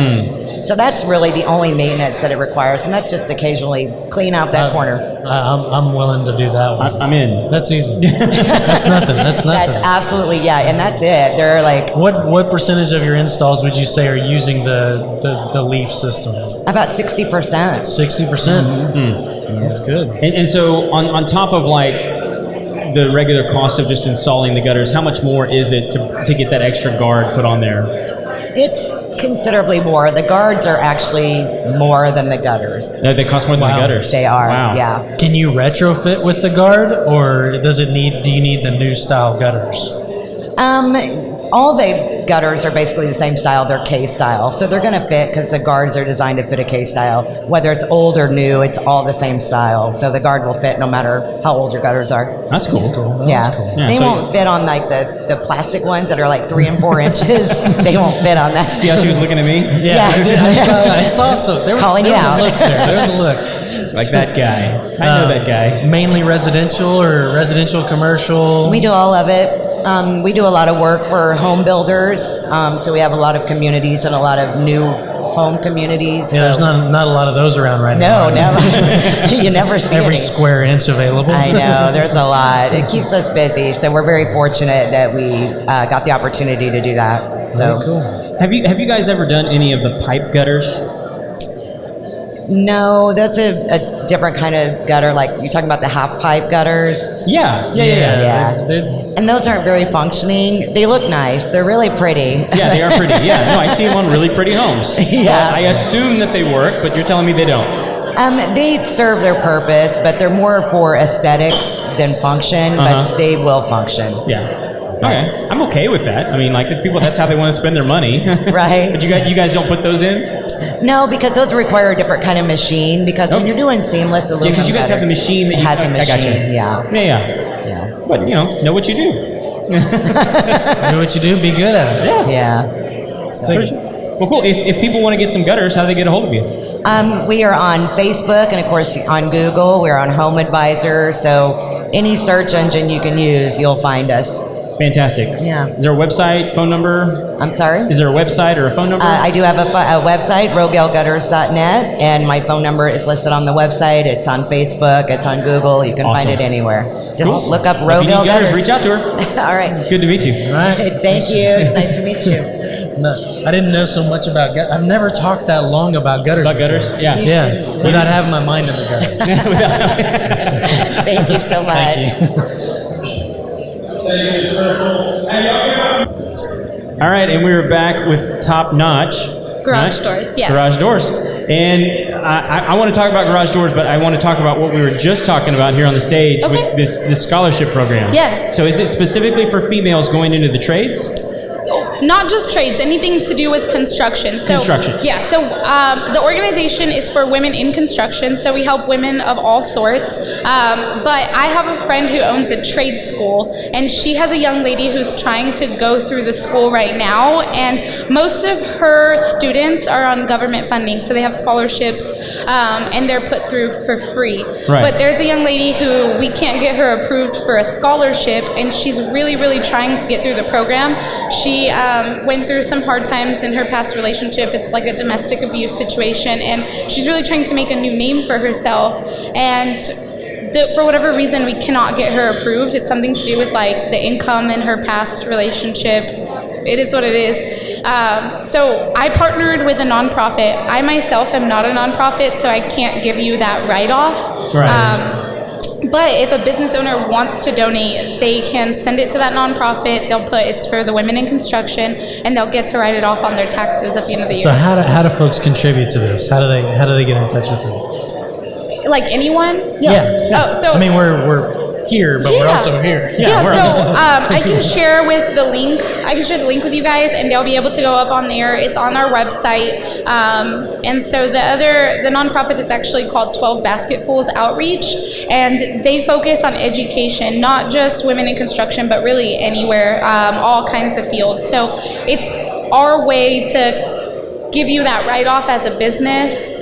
Speaker 6: So that's really the only maintenance that it requires, and that's just occasionally clean out that corner.
Speaker 2: I'm willing to do that one.
Speaker 1: I'm in.
Speaker 2: That's easy. That's nothing. That's nothing.
Speaker 6: That's absolutely, yeah, and that's it. They're like
Speaker 2: What percentage of your installs would you say are using the leaf system?
Speaker 6: about 60%.
Speaker 2: 60%. That's good.
Speaker 1: And so on top of like the regular cost of just installing the gutters, how much more is it to get that extra guard put on there?
Speaker 6: It's considerably more. The guards are actually more than the gutters.
Speaker 1: They cost more than the gutters.
Speaker 6: They are,
Speaker 1: Wow.
Speaker 6: yeah.
Speaker 2: Can you retrofit with the guard, or do you need the new style gutters?
Speaker 6: All the gutters are basically the same style. They're K style, so they're going to fit because the guards are designed to fit a K style. Whether it's old or new, it's all the same style. So the guard will fit no matter how old your gutters are.
Speaker 1: That's cool.
Speaker 6: Yeah,
Speaker 1: Yeah,
Speaker 6: they
Speaker 1: so-
Speaker 6: won't fit on like the plastic ones that are like 3 and 4 inches. They won't fit on that.
Speaker 1: See how she was looking at me?
Speaker 6: Yeah.
Speaker 2: I saw so. There was,
Speaker 6: Calling
Speaker 2: there
Speaker 6: you
Speaker 2: was
Speaker 6: out.
Speaker 2: a look there. There was a look.
Speaker 1: Like that guy. I know that guy.
Speaker 2: Mainly residential or residential commercial?
Speaker 6: We do all of it. We do a lot of work for home builders. So we have a lot of communities and a lot of new home communities.
Speaker 2: Yeah, there's
Speaker 6: so-
Speaker 2: not a lot of those around right now.
Speaker 6: No, never. You never see
Speaker 2: Every
Speaker 6: any.
Speaker 2: square inch available.
Speaker 6: I know, there's a lot. It keeps us busy, so we're very fortunate that we got the opportunity to do that. So,
Speaker 2: Very cool.
Speaker 1: Have you guys ever done any of the pipe gutters?
Speaker 6: no, that's a different kind of gutter. Like you're talking about the half pipe gutters.
Speaker 1: Yeah.
Speaker 6: Yeah.
Speaker 2: They're-
Speaker 6: And those aren't very functioning. They look nice. They're really pretty.
Speaker 1: Yeah, they are pretty. Yeah, no, I see them on really pretty homes.
Speaker 6: Yeah.
Speaker 1: So I assume that they work, but you're telling me they don't.
Speaker 6: They serve their purpose, but they're more for aesthetics than function.
Speaker 1: Uh-huh.
Speaker 6: But they will function.
Speaker 1: Yeah. Okay, I'm okay with that. I mean, like, if people, that's how they want to spend their money.
Speaker 6: Right.
Speaker 1: But you guys don't put those in?
Speaker 6: No, because those require a different kind of machine. Because when you're doing seamless
Speaker 1: Yeah,
Speaker 6: aluminum,
Speaker 1: because you guys have the machine that
Speaker 6: it
Speaker 1: you
Speaker 6: has a
Speaker 1: I
Speaker 6: machine.
Speaker 1: gotcha.
Speaker 6: Yeah.
Speaker 1: Yeah. But, know what you do.
Speaker 2: do what you do, be good at it.
Speaker 6: Yeah.
Speaker 1: Well, cool. If people want to get some gutters, how do they get a hold of you?
Speaker 6: We are on Facebook and, of course, on Google. We're on Home Advisor. So any search engine you can use, you'll find us.
Speaker 1: Fantastic.
Speaker 6: Yeah.
Speaker 1: Is there a website, phone number?
Speaker 6: I'm sorry?
Speaker 1: Is there a website or a phone number?
Speaker 6: I do have a website, rogalgutters.net, and my phone number is listed on the website. It's on Facebook. It's on Google. You can
Speaker 1: Awesome.
Speaker 6: find it anywhere. Just
Speaker 1: Awesome.
Speaker 6: look up
Speaker 1: If you
Speaker 6: Rogel
Speaker 1: need gutters,
Speaker 6: Gutters.
Speaker 1: reach out to her.
Speaker 6: All right.
Speaker 1: Good to meet you.
Speaker 2: All right.
Speaker 6: Thank you. It's nice to meet you.
Speaker 2: No, I didn't know so much about gutters. I've never talked that long about gutters.
Speaker 1: About
Speaker 2: before.
Speaker 1: gutters? Yeah.
Speaker 2: Yeah, without having my mind in the gutter.
Speaker 6: Thank you so much.
Speaker 1: All right, and we were back with Top Notch.
Speaker 7: Garage doors, yes.
Speaker 1: Garage doors. And I want to talk about garage doors, but I want to talk about what we were just talking about here on the stage
Speaker 7: Okay.
Speaker 1: with this scholarship program.
Speaker 7: Yes.
Speaker 1: So is it specifically for females going into the trades?
Speaker 7: Not just trades, anything to do with construction. So,
Speaker 1: Construction.
Speaker 7: Yeah, so the organization is for women in construction, so we help women of all sorts. But I have a friend who owns a trade school, and she has a young lady who's trying to go through the school right now, and most of her students are on government funding, so they have scholarships, and they're put through for free.
Speaker 1: Right.
Speaker 7: But there's a young lady who we can't get her approved for a scholarship, and she's really, really trying to get through the program. She went through some hard times in her past relationship. It's like a domestic abuse situation, and she's really trying to make a new name for herself. And for whatever reason, we cannot get her approved. It's something to do with like the income in her past relationship. It is what it is. So I partnered with a nonprofit. I myself am not a nonprofit, so I can't give you that write-off.
Speaker 1: Right.
Speaker 7: But if a business owner wants to donate, they can send it to that nonprofit. They'll put it's for the women in construction, and they'll get to write it off on their taxes at the end of the
Speaker 2: So
Speaker 7: year.
Speaker 2: how do folks contribute to this? How do they get in touch with you?
Speaker 7: Like anyone?
Speaker 2: Yeah.
Speaker 7: Oh, so
Speaker 2: I mean, we're here, but we're also here.
Speaker 7: Yeah, so I can share with the link. I can share the link with you guys, and they'll be able to go up on there. It's on our website. And so the nonprofit is actually called 12 Basketfuls Outreach, and they focus on education, not just women in construction, but really anywhere, all kinds of fields. So it's our way to give you that write-off as a business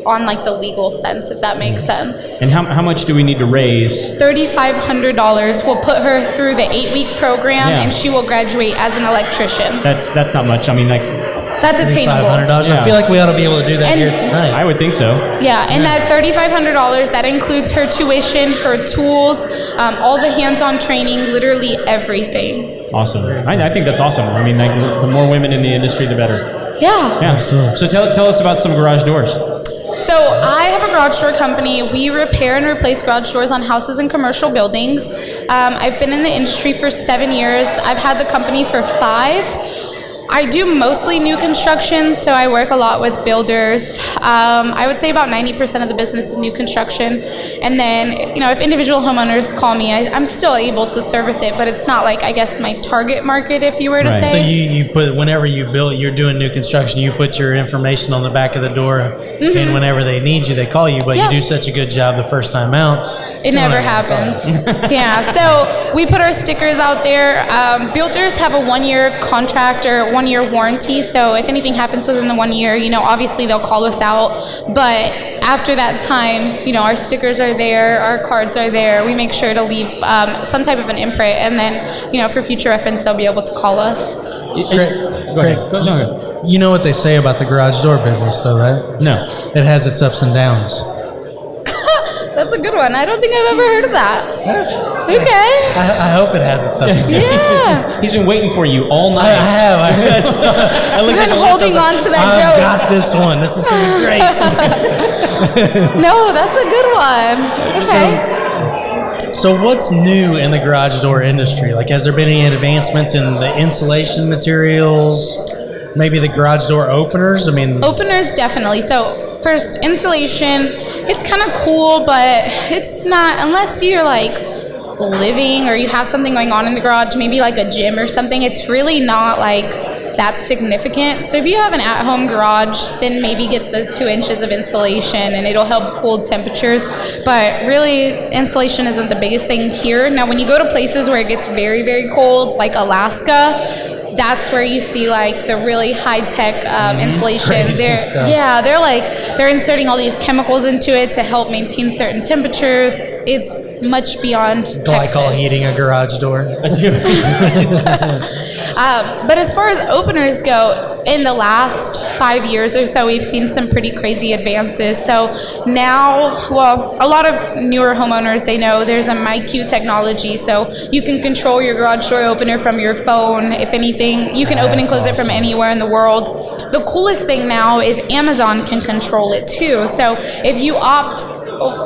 Speaker 7: on like the legal sense, if that makes sense.
Speaker 1: And how much do we need to raise?
Speaker 7: $3,500 will put her through the 8-week program, and she will graduate as an electrician.
Speaker 1: That's not much. I mean, like,
Speaker 7: That's attainable.
Speaker 2: $500.
Speaker 1: Yeah.
Speaker 2: I feel like we ought to be able to do that
Speaker 7: And-
Speaker 2: here tonight.
Speaker 1: I would think so.
Speaker 7: Yeah, and that $3,500, that includes her tuition, her tools, all the hands-on training, literally everything.
Speaker 1: Awesome. I think that's awesome. I mean, like, the more women in the industry, the better.
Speaker 7: Yeah.
Speaker 1: Yeah.
Speaker 2: Absolutely.
Speaker 1: So tell us about some garage doors.
Speaker 7: So I have a garage door company. We repair and replace garage doors on houses and commercial buildings. I've been in the industry for 7 years. I've had the company for 5. I do mostly new construction, so I work a lot with builders. I would say about 90% of the business is new construction. And then, if individual homeowners call me, I'm still able to service it, but it's not like, I guess, my target market, if you were to
Speaker 1: Right.
Speaker 7: say.
Speaker 2: So you put, whenever you build, you're doing new construction, you put your information on the back of the door, and whenever they need you, they call you, but
Speaker 7: Yeah.
Speaker 2: you do such a good job the first time out.
Speaker 7: It never happens. Yeah, so we put our stickers out there. Builders have a 1-year contract or 1-year warranty, so if anything happens within the 1 year, obviously they'll call us out. But after that time, our stickers are there, our cards are there. We make sure to leave some type of an imprint, and then, for future reference, they'll be able to call us.
Speaker 2: Great.
Speaker 1: No.
Speaker 2: You know what they say about the garage door business, though, right?
Speaker 1: No.
Speaker 2: It has its ups and downs.
Speaker 7: That's a good one. I don't think I've ever heard of that. Okay.
Speaker 2: I hope it has its ups and downs.
Speaker 7: Yeah.
Speaker 1: He's been waiting for you all
Speaker 2: I
Speaker 1: night.
Speaker 2: have. I looked
Speaker 7: I've
Speaker 2: at
Speaker 7: been
Speaker 2: the list, I was
Speaker 7: holding
Speaker 2: like,
Speaker 7: on to that
Speaker 2: I've
Speaker 7: joke.
Speaker 2: got this one. This is going to be great.
Speaker 7: No, that's a good one. Okay.
Speaker 2: So what's new in the garage door industry? Like, has there been any advancements in the insulation materials? Maybe the garage door openers? I mean,
Speaker 7: Openers, definitely. So first, insulation, it's kind of cool, but it's not, unless you're like living or you have something going on in the garage, maybe like a gym or something, it's really not like that significant. So if you have an at-home garage, then maybe get the 2 inches of insulation and it'll help cool temperatures. But really, insulation isn't the biggest thing here. Now, when you go to places where it gets very, very cold, like Alaska, that's where you see like the really high-tech insulation.
Speaker 2: Crazy stuff.
Speaker 7: They're inserting all these chemicals into it to help maintain certain temperatures. It's much beyond Texas.
Speaker 2: glycol heating a garage door.
Speaker 7: But as far as openers go, in the last 5 years or so, we've seen some pretty crazy advances. So now, a lot of newer homeowners, they know there's a MyQ technology. So you can control your garage door opener from your phone. If anything, you can open and close it from anywhere in the world. The coolest thing now is Amazon can control it too. So if you opt,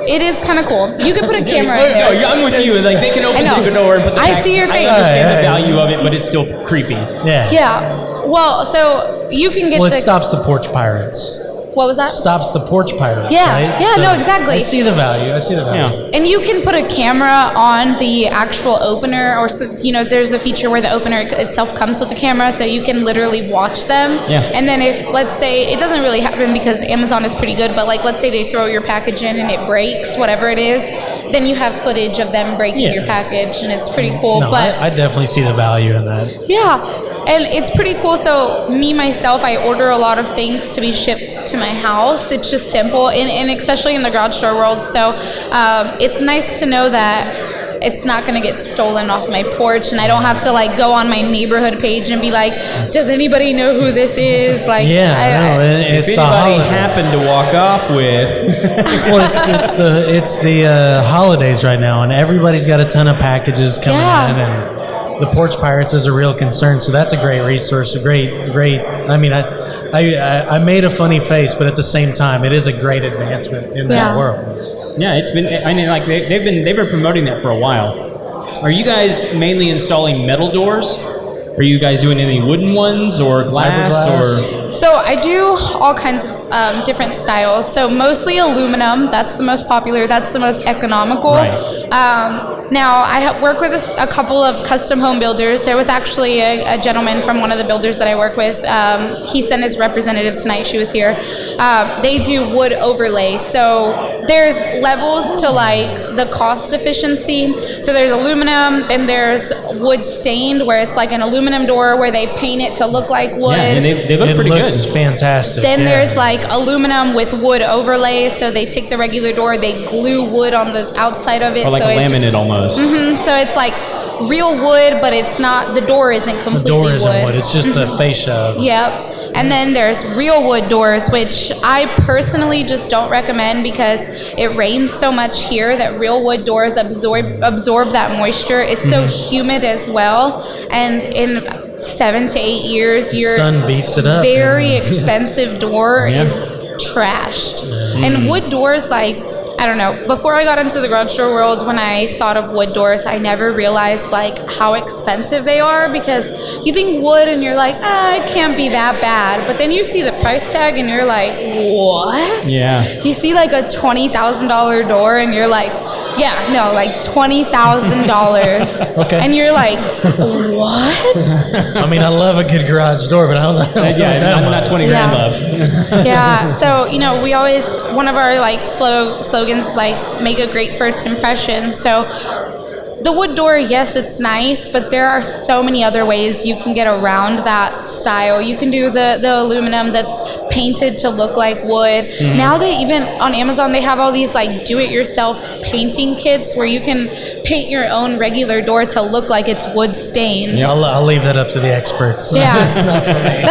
Speaker 7: it is kind of cool. You can put a camera in there.
Speaker 1: No, I'm with you. Like, they can open
Speaker 7: I know.
Speaker 1: the door and put the
Speaker 7: I see your face.
Speaker 1: I understand the value of it, but it's still creepy.
Speaker 2: Yeah.
Speaker 7: Yeah. Well, so you can get
Speaker 2: Well, it
Speaker 7: the.
Speaker 2: stops the porch pirates.
Speaker 7: What was that?
Speaker 2: Stops the porch pirates,
Speaker 7: Yeah.
Speaker 2: right?
Speaker 7: Yeah, no, exactly.
Speaker 2: I see the value.
Speaker 1: Yeah.
Speaker 7: And you can put a camera on the actual opener, or there's a feature where the opener itself comes with the camera, so you can literally watch them.
Speaker 1: Yeah.
Speaker 7: And then if, let's say, it doesn't really happen because Amazon is pretty good, but like let's say they throw your package in and it breaks, whatever it is, then you have footage of them breaking your package, and it's pretty cool.
Speaker 2: No,
Speaker 7: but
Speaker 2: I definitely see the value in that.
Speaker 7: yeah, and it's pretty cool. So myself, I order a lot of things to be shipped to my house. It's just simple, and especially in the garage door world. So it's nice to know that it's not going to get stolen off my porch, and I don't have to like go on my neighborhood page and be like, does anybody know who this is? Like,
Speaker 2: It's
Speaker 1: If
Speaker 2: the
Speaker 1: anybody
Speaker 2: holiday.
Speaker 1: happened to walk off with,
Speaker 2: Well, it's the holidays right now, and everybody's got a ton of packages coming
Speaker 7: Yeah.
Speaker 2: in, and the porch pirates is a real concern. So that's a great resource, a great. I mean, I made a funny face, but at the same time, it is a great advancement in that world.
Speaker 1: yeah, it's been. I mean, like they've been promoting that for a while. Are you guys mainly installing metal doors? Are you guys doing any wooden ones or glass,
Speaker 2: Fiberglass?
Speaker 1: or?
Speaker 7: So I do all kinds of different styles. So mostly aluminum. That's the most popular. That's the most economical. Now, I work with a couple of custom home builders. There was actually a gentleman from one of the builders that I work with. He sent his representative tonight. She was here. They do wood overlay. So there's levels to like the cost efficiency. So there's aluminum, then there's wood stained, where it's like an aluminum door where they paint it to look like wood.
Speaker 1: Yeah, and they look pretty good.
Speaker 2: It looks fantastic.
Speaker 7: Then there's like aluminum with wood overlay. So they take the regular door, they glue wood on the outside of it.
Speaker 1: Or like
Speaker 7: so
Speaker 1: a laminate almost.
Speaker 7: So it's like real wood, but it's not, the door isn't completely
Speaker 2: the door isn't wood. It's just the fascia of it.
Speaker 7: Yep. And then there's real wood doors, which I personally just don't recommend because it rains so much here that real wood doors absorb that moisture. It's so humid as well. And in 7 to 8 years, your
Speaker 2: sun beats it up.
Speaker 7: Very expensive door is trashed. And wood doors, like, I don't know, before I got into the garage door world, when I thought of wood doors, I never realized like how expensive they are, because you think wood and you're like, it can't be that bad. But then you see the price tag and you're like, what?
Speaker 1: Yeah.
Speaker 7: You see like a $20,000 door and you're like, yeah, no, like $20,000.
Speaker 2: Okay.
Speaker 7: And you're like, what?
Speaker 2: I mean, I love a good garage door, but I don't know.
Speaker 1: Not 20 grand love.
Speaker 7: Yeah. So, we always, one of our like slogans is like, make a great first impression. So the wood door, yes, it's nice, but there are so many other ways you can get around that style. You can do the aluminum that's painted to look like wood. Now they even, on Amazon, they have all these like do-it-yourself painting kits where you can paint your own regular door to look like it's wood stained.
Speaker 2: Yep. I'll leave that up to the experts.
Speaker 7: Yeah.
Speaker 2: It's not for me.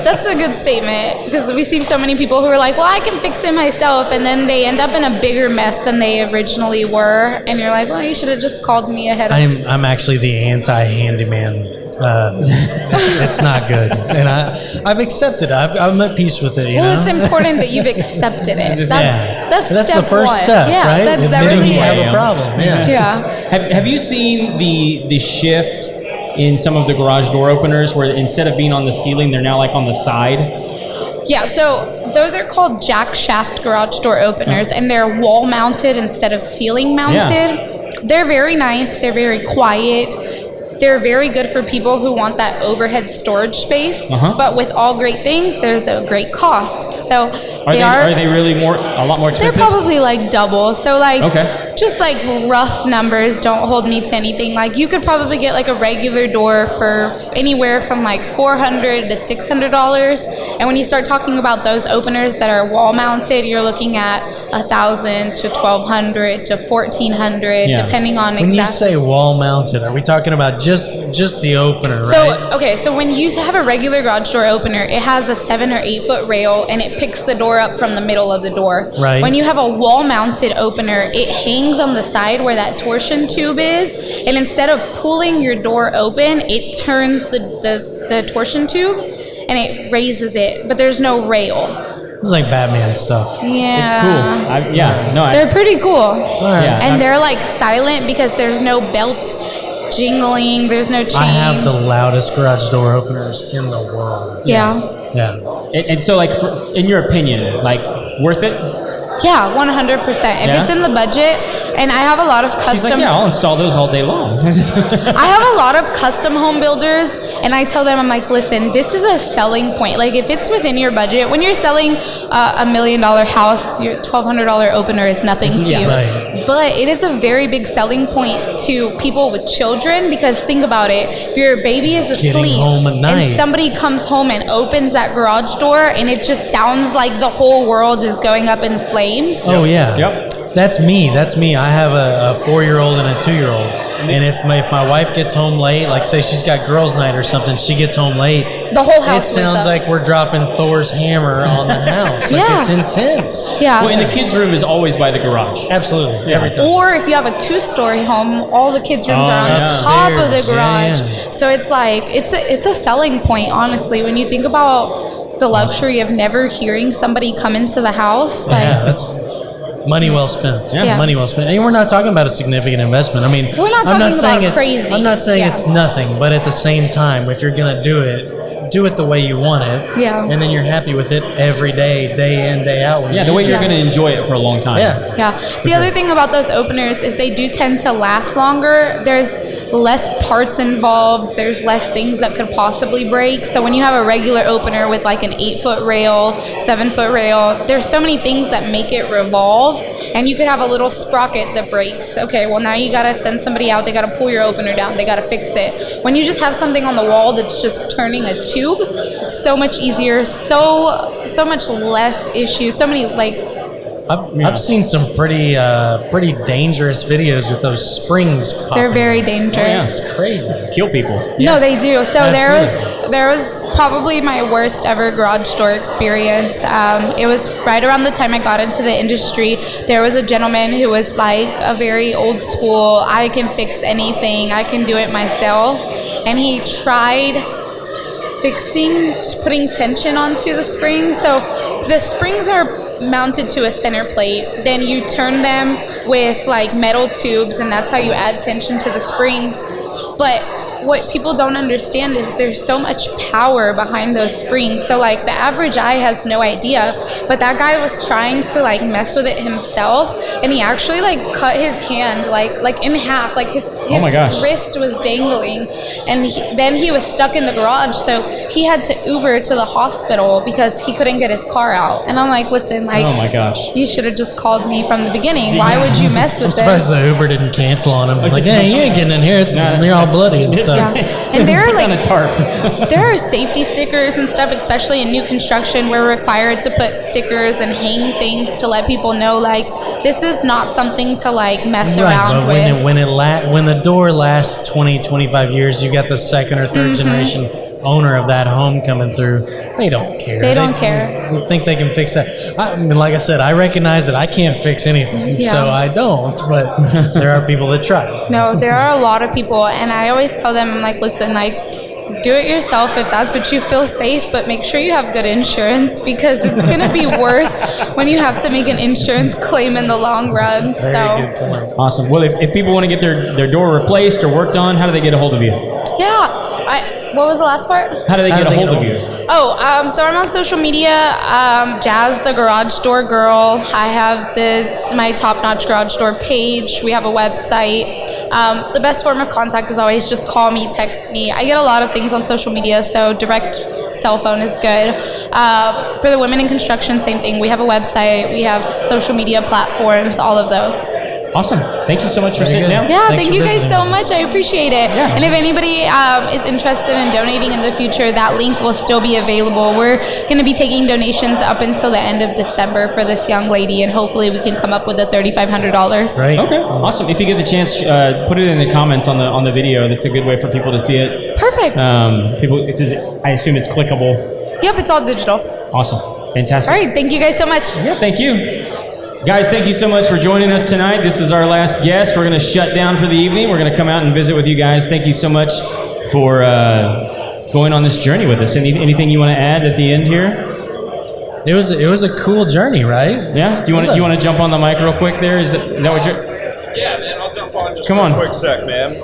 Speaker 7: That's a good statement, because we see so many people who are like, well, I can fix it myself, and then they end up in a bigger mess than they originally were, and you're like, well, you should have just called me ahead of
Speaker 2: I'm actually the anti-handyman. It's not good, and I've accepted it. I'm at peace with it.
Speaker 7: Well, it's important that you've accepted it. That's
Speaker 2: the
Speaker 7: step
Speaker 2: first
Speaker 7: one.
Speaker 2: step,
Speaker 7: Yeah,
Speaker 2: right?
Speaker 7: that
Speaker 2: Admitting
Speaker 7: really
Speaker 2: you have
Speaker 7: is.
Speaker 2: a problem.
Speaker 7: Yeah.
Speaker 1: Have you seen the shift in some of the garage door openers where instead of being on the ceiling, they're now like on the side?
Speaker 7: Yeah, so those are called jack shaft garage door openers, and they're wall mounted instead of ceiling mounted.
Speaker 1: Yeah.
Speaker 7: They're very nice. They're very quiet. They're very good for people who want that overhead storage space. But with all great things, there's a great cost. So
Speaker 1: are they really a lot more expensive?
Speaker 7: They're probably like double. So like just like rough numbers, don't hold me to anything. Like you could probably get like a regular door for anywhere from like $400 to $600. And when you start talking about those openers that are wall mounted, you're looking at $1,000 to $1,200 to $1,400, depending on
Speaker 2: When you say wall mounted, are we talking about just the opener, right?
Speaker 7: So when you have a regular garage door opener, it has a 7 or 8 foot rail and it picks the door up from the middle of the door.
Speaker 2: Right.
Speaker 7: When you have a wall mounted opener, it hangs on the side where that torsion tube is, and instead of pulling your door open, it turns the torsion tube and it raises it, but there's no rail.
Speaker 2: It's like Batman stuff.
Speaker 7: Yeah.
Speaker 1: It's cool.
Speaker 7: They're pretty cool.
Speaker 2: All right.
Speaker 7: And they're like silent because there's no belt jingling, there's no chain.
Speaker 2: I have the loudest garage door openers in the world.
Speaker 7: Yeah.
Speaker 1: And so, like, in your opinion, like, worth it?
Speaker 7: Yeah, 100%. If it's in the budget, and I have a lot of custom...
Speaker 1: She's like, I'll install those all day long.
Speaker 7: I have a lot of custom home builders, and I tell them, I'm like, listen, this is a selling point. Like, if it's within your budget, when you're selling $1 million house, your $1,200 opener is nothing to you.
Speaker 2: Right.
Speaker 7: But it is a very big selling point to people with children, because think about it. If your baby is asleep
Speaker 2: home at night,
Speaker 7: and somebody comes home and opens that garage door, and it just sounds like the whole world is going up in flames.
Speaker 2: Oh, yeah.
Speaker 1: Yep.
Speaker 2: That's me. I have a 4-year-old and a 2-year-old. And if my wife gets home late, like say she's got girls' night or something, she gets home late.
Speaker 7: The whole house
Speaker 2: It sounds like we're dropping Thor's hammer on the house. Like it's intense.
Speaker 7: Yeah.
Speaker 1: Well, and the kids' room is always by the garage.
Speaker 2: Absolutely. Every time.
Speaker 7: Or if you have a 2-story home, all the kids' rooms are on the top of the garage. So it's like it's a selling point, honestly, when you think about the luxury of never hearing somebody come into the house.
Speaker 2: That's money well spent.
Speaker 7: Yeah.
Speaker 2: Money well spent. And we're not talking about a significant investment. I mean,
Speaker 7: we're not talking about crazy.
Speaker 2: I'm not saying it's nothing, but at the same time, if you're gonna do it, do it the way you want it.
Speaker 7: Yeah.
Speaker 2: And then you're happy with it every day, day in, day out. When
Speaker 1: Yeah, the way you're going to enjoy it for a long time.
Speaker 2: Yeah.
Speaker 7: Yeah. The other thing about those openers is they do tend to last longer. There's less parts involved. There's less things that could possibly break. So when you have a regular opener with like an 8-foot rail, 7-foot rail, there's so many things that make it revolve, and you could have a little sprocket that breaks. Okay, well now you gotta send somebody out. They gotta pull your opener down. They gotta fix it. When you just have something on the wall that's just turning a tube, it's so much easier. So much less issues. So many
Speaker 2: I've seen some pretty dangerous videos with those springs popping.
Speaker 7: They're very dangerous.
Speaker 2: It's crazy.
Speaker 1: Kill people.
Speaker 7: No, they do. So
Speaker 2: Absolutely.
Speaker 7: there was probably my worst ever garage door experience. It was right around the time I got into the industry. There was a gentleman who was like a very old school, I can fix anything, I can do it myself. And he tried putting tension onto the springs. So the springs are mounted to a center plate, then you turn them with like metal tubes, and that's how you add tension to the springs. But what people don't understand is there's so much power behind those springs. So like the average eye has no idea, but that guy was trying to like mess with it himself, and he actually like cut his hand like in half, like his
Speaker 1: Oh my gosh.
Speaker 7: wrist was dangling, and then he was stuck in the garage, so he had to Uber to the hospital because he couldn't get his car out. And I'm like, listen, like,
Speaker 1: Oh my gosh.
Speaker 7: you should have just called me from the beginning. Why would you mess
Speaker 2: I'm
Speaker 7: with
Speaker 2: surprised
Speaker 7: this?
Speaker 2: the Uber didn't cancel on him. Like, hey, you ain't getting in here. It's you're all bloody and stuff.
Speaker 7: Yeah. And there are
Speaker 1: Put down a
Speaker 7: like
Speaker 1: tarp.
Speaker 7: there are safety stickers and stuff, especially in new construction. We're required to put stickers and hang things to let people know like this is not something to like mess around
Speaker 2: but
Speaker 7: with.
Speaker 2: when the door lasts 20, 25 years, you got the second or 3rd generation owner of that home coming through. They don't care.
Speaker 7: They don't care.
Speaker 2: They think they can fix that. I mean, like I said, I recognize that I can't fix anything,
Speaker 7: Yeah.
Speaker 2: so I don't. But there are people that try.
Speaker 7: No, there are a lot of people, and I always tell them, I'm like, listen, like, do it yourself if that's what you feel safe, but make sure you have good insurance, because it's going to be worse when you have to make an insurance claim in the long run.
Speaker 2: Very good point.
Speaker 1: Awesome. Well, if people want to get their door replaced or worked on, how do they get a hold of you?
Speaker 7: Yeah. What was the last part?
Speaker 1: How do they get a hold of you?
Speaker 7: Oh, so I'm on social media, Jazz the Garage Door Girl. I have my Top Notch Garage Door page. We have a website. The best form of contact is always just call me, text me. I get a lot of things on social media, so direct cell phone is good. For the women in construction, same thing. We have a website. We have social media platforms, all of those.
Speaker 1: Awesome. Thank you so much for sitting
Speaker 2: good.
Speaker 1: down.
Speaker 7: Yeah,
Speaker 2: Thanks
Speaker 7: thank
Speaker 2: for
Speaker 7: you guys
Speaker 2: visiting
Speaker 7: so
Speaker 2: us.
Speaker 7: much. I appreciate it.
Speaker 1: Yeah.
Speaker 7: And if anybody is interested in donating in the future, that link will still be available. We're going to be taking donations up until the end of December for this young lady, and hopefully we can come up with the $3,500.
Speaker 2: Great.
Speaker 1: Okay. Awesome. If you get the chance, put it in the comments on the video. That's a good way for people to see it.
Speaker 7: Perfect.
Speaker 1: I assume it's clickable.
Speaker 7: Yep, it's all digital.
Speaker 1: Awesome. Fantastic.
Speaker 7: All right, thank you guys so much.
Speaker 1: Yeah, thank you. Guys, thank you so much for joining us tonight. This is our last guest. We're going to shut down for the evening. We're going to come out and visit with you guys. Thank you so much for going on this journey with us. Anything you want to add at the end here?
Speaker 2: It was a cool journey, right?
Speaker 1: Yeah? Do you want to jump on the mic real quick there? Is that what you're...
Speaker 8: Yeah, man, I'll jump on just
Speaker 1: Come
Speaker 8: for
Speaker 1: on.
Speaker 8: a quick sec, man.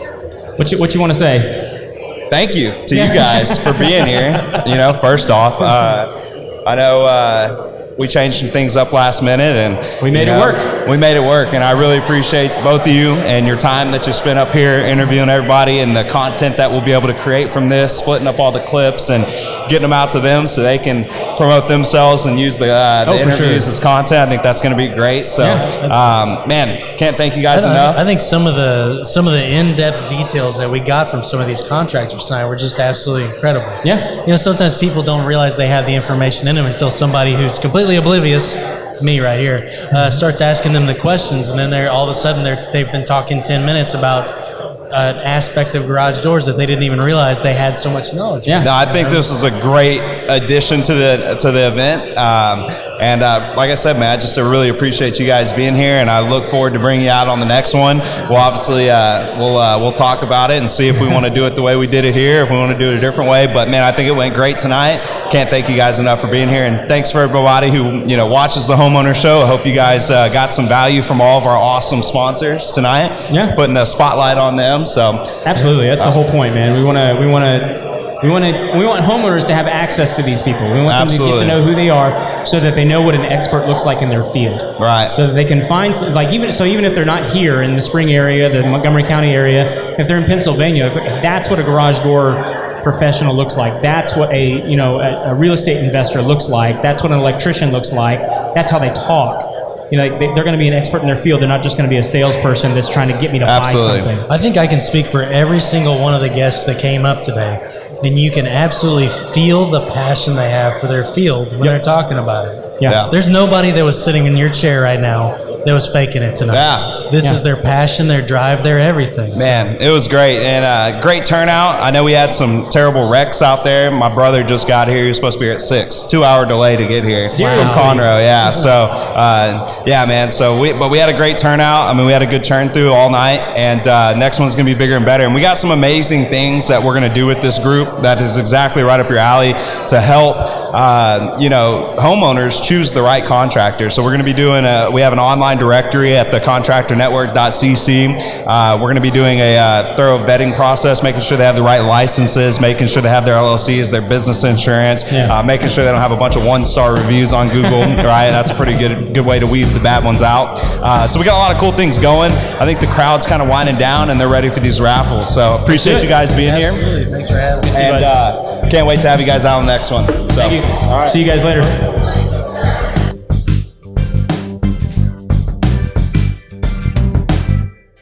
Speaker 1: What you want to say?
Speaker 8: Thank you to you guys for being here. You know, first off, I know we changed some things up last minute, and
Speaker 1: We made it work.
Speaker 8: We made it work, and I really appreciate both of you and your time that you spent up here interviewing everybody, and the content that we'll be able to create from this, splitting up all the clips and getting them out to them so they can promote themselves and use the
Speaker 1: for
Speaker 8: interviews
Speaker 1: sure.
Speaker 8: as content. I think that's going to be great. So, man, can't thank you guys
Speaker 2: I
Speaker 8: enough.
Speaker 2: think some of the in-depth details that we got from some of these contractors tonight were just absolutely incredible.
Speaker 1: Yeah.
Speaker 2: You know, sometimes people don't realize they have the information in them until somebody who's completely oblivious, me right here, starts asking them the questions, and then all of a sudden they've been talking 10 minutes about an aspect of garage doors that they didn't even realize they had so much knowledge.
Speaker 1: Yeah.
Speaker 8: No, I think this is a great addition to the event. And like I said, man, I just really appreciate you guys being here, and I look forward to bringing you out on the next one. We'll obviously we'll talk about it and see if we want to do it the way we did it here, if we want to do it a different way. But man, I think it went great tonight. Can't thank you guys enough for being here, and thanks for everybody who watches the Homeowner Show. I hope you guys got some value from all of our awesome sponsors tonight.
Speaker 1: Yeah.
Speaker 8: Putting a spotlight on them. So
Speaker 1: Absolutely. That's the whole point, man. We want to We want homeowners to have access to these people. We want them to get
Speaker 8: Absolutely.
Speaker 1: to know who they are, so that they know what an expert looks like in their field.
Speaker 8: Right.
Speaker 1: So that they can find, like, even if they're not here in the Spring area, the Montgomery County area, if they're in Pennsylvania, that's what a garage door professional looks like. That's what a real estate investor looks like. That's what an electrician looks like. That's how they talk. They're going to be an expert in their field. They're not just going to be a salesperson that's trying to get me to
Speaker 8: Absolutely.
Speaker 1: buy something.
Speaker 2: I think I can speak for every single one of the guests that came up today, and you can absolutely feel the passion they have for their field when they're talking about it.
Speaker 1: Yeah.
Speaker 2: There's nobody that was sitting in your chair right now that was faking it tonight.
Speaker 8: Yeah.
Speaker 2: This is their passion, their drive, their everything.
Speaker 8: Man, it was great, and great turnout. I know we had some terrible wrecks out there. My brother just got here. He was supposed to be here at 6. 2-hour delay to get here from Conroe. Yeah, so yeah, man. So we had a great turnout. I mean, we had a good turn through all night, and next one's gonna be bigger and better. And we got some amazing things that we're gonna do with this group that is exactly right up your alley to help homeowners choose the right contractor. So we're gonna be doing we have an online directory at the contractornetwork.cc. We're going to be doing a thorough vetting process, making sure they have the right licenses, making sure they have their LLCs, their business insurance, making sure they don't have a bunch of 1-star reviews on Google, right? That's a pretty good way to weed the bad ones out. So we got a lot of cool things going. I think the crowd's kind of winding down, and they're ready for these raffles. So appreciate you guys being here.
Speaker 2: Absolutely. Thanks for having me.
Speaker 8: And can't wait to have you guys out on the next one. So,
Speaker 1: Thank you.
Speaker 8: All right.
Speaker 1: See you guys later.